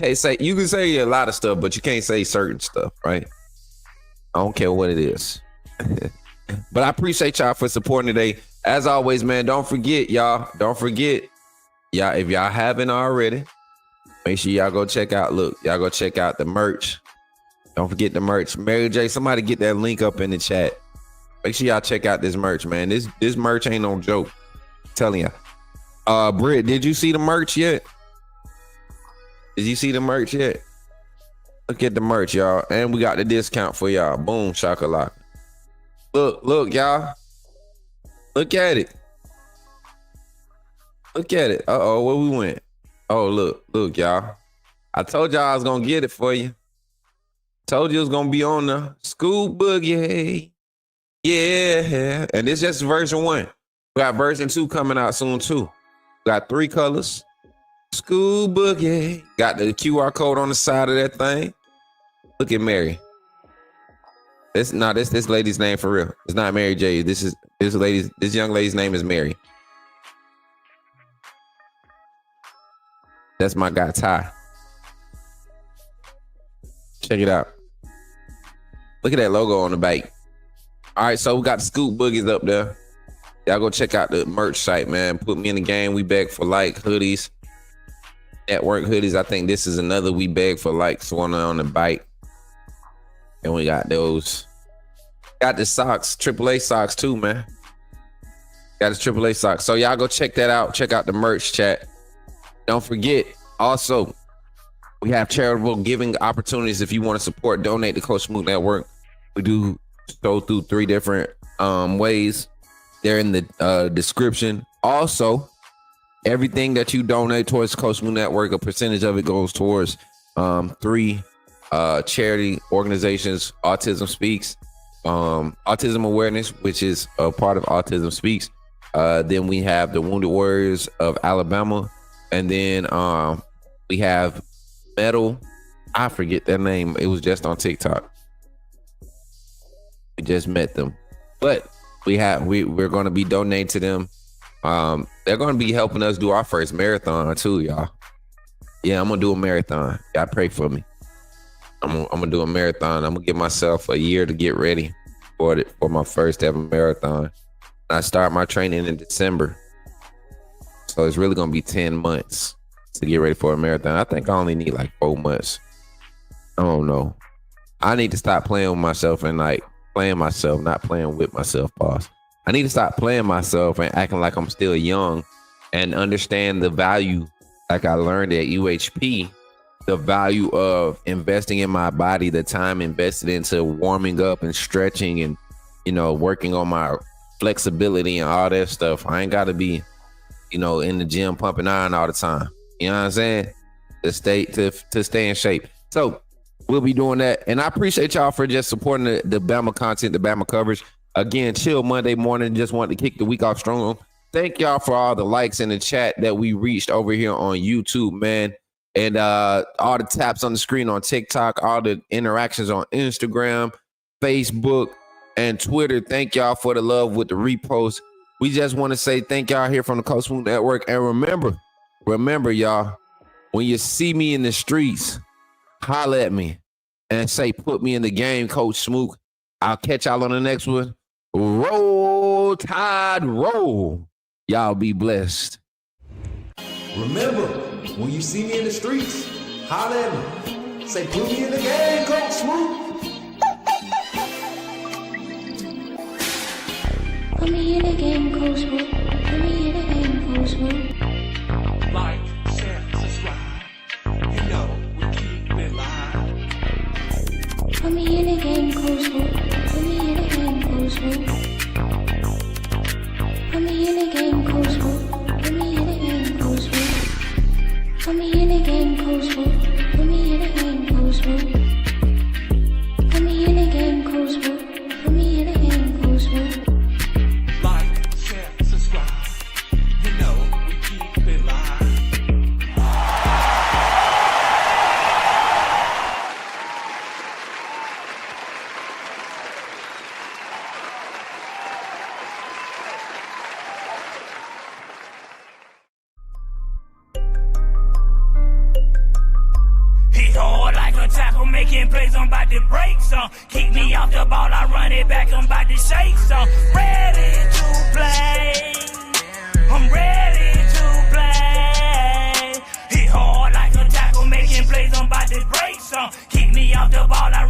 You can say a lot of stuff, but you can't say certain stuff, right? I don't care what it is. But I appreciate y'all for supporting today. As always, man, don't forget, y'all, if y'all haven't already, make sure y'all go check out the merch. Don't forget the merch. Mary J, somebody get that link up in the chat. Make sure y'all check out this merch, man. This merch ain't no joke. I'm telling you. Britt, did you see the merch yet? Did you see the merch yet? Look at the merch, y'all. And we got the discount for y'all. Boom, shakalaka. Look, y'all. Look at it. Look at it. Uh-oh, where we went? Oh, look, y'all. I told y'all I was going to get it for you. Told you it was going to be on the School Boogie. Yeah. And this is just version 1. We got version 2 coming out soon, too. We got 3 colors. School Boogie. Got the QR code on the side of that thing. Look at Mary. This lady's name for real. It's not Mary J. This young lady's name is Mary. That's my guy Ty. Check it out. Look at that logo on the back. All right, so we got the Scoop Boogies up there. Y'all go check out the merch site, man. Put me in the game. We beg for like hoodies, network hoodies. I think this is another we beg for likes one on the bike. And we got those. Got the socks, AAA socks too, man. Got the AAA socks. So y'all go check that out. Check out the merch chat. Don't forget, also, we have charitable giving opportunities if you want to support, donate to Coach Smook Network. We do go through 3 different ways. They're in the description. Also, everything that you donate towards Coach Smook Network, a percentage of it goes towards 3 charity organizations: Autism Speaks, Autism Awareness, which is a part of Autism Speaks. Then we have the Wounded Warriors of Alabama, and then we have Metal. I forget their name. It was just on TikTok. We just met them, but we're going to be donating to them. They're going to be helping us do our first marathon too, y'all. Yeah, I'm gonna do a marathon. Y'all pray for me. I'm gonna do a marathon. I'm gonna give myself a year to get ready for my first ever marathon. I start my training in December, so it's really gonna be 10 months to get ready for a marathon. I think I only need like 4 months. I don't know. I need to stop playing with myself and like playing myself, not playing with myself, boss. I need to stop playing myself and acting like I'm still young and understand the value, like I learned at UHP, the value of investing in my body, the time invested into warming up and stretching and, working on my flexibility and all that stuff. I ain't got to be, in the gym pumping iron all the time. You know what I'm saying? To stay in shape. So we'll be doing that. And I appreciate y'all for just supporting the Bama content, the Bama coverage. Again, chill Monday morning. Just wanted to kick the week off strong. Thank y'all for all the likes in the chat that we reached over here on YouTube, man. And all the taps on the screen on TikTok, all the interactions on Instagram, Facebook, and Twitter. Thank y'all for the love with the repost. We just want to say thank y'all here from the Coach Smook Network. And remember, y'all, when you see me in the streets, holla at me and say, put me in the game, Coach Smook. I'll catch y'all on the next one. Roll Tide, roll. Y'all be blessed. Remember, when you see me in the streets, holla at me. Say, put me in the game, Coach Smook. Put me in the game, Coach Smook. Put me in the game, Coach Smook. Like, share, subscribe. You know we keep it live. Put me in the game, Coach Smook. Put me in the game, Coach Smook. Put me in the game, Coach Smook. Put me in the game, Coach Smook. Put me in the game, Coach Smook. Put me in the game, Coach Smook. Put me in the game, Coach Smook. Put me in the game, Coach Smook. Like, share, subscribe. You know we keep it live. Hit hard like a tackle, making plays, I'm about to break some. Keep me off the ball, I run it back, I'm about to shake some. Ready to play, I'm ready to play. Hit hard like a tackle, making plays, I'm about to break some. Keep me off the ball, I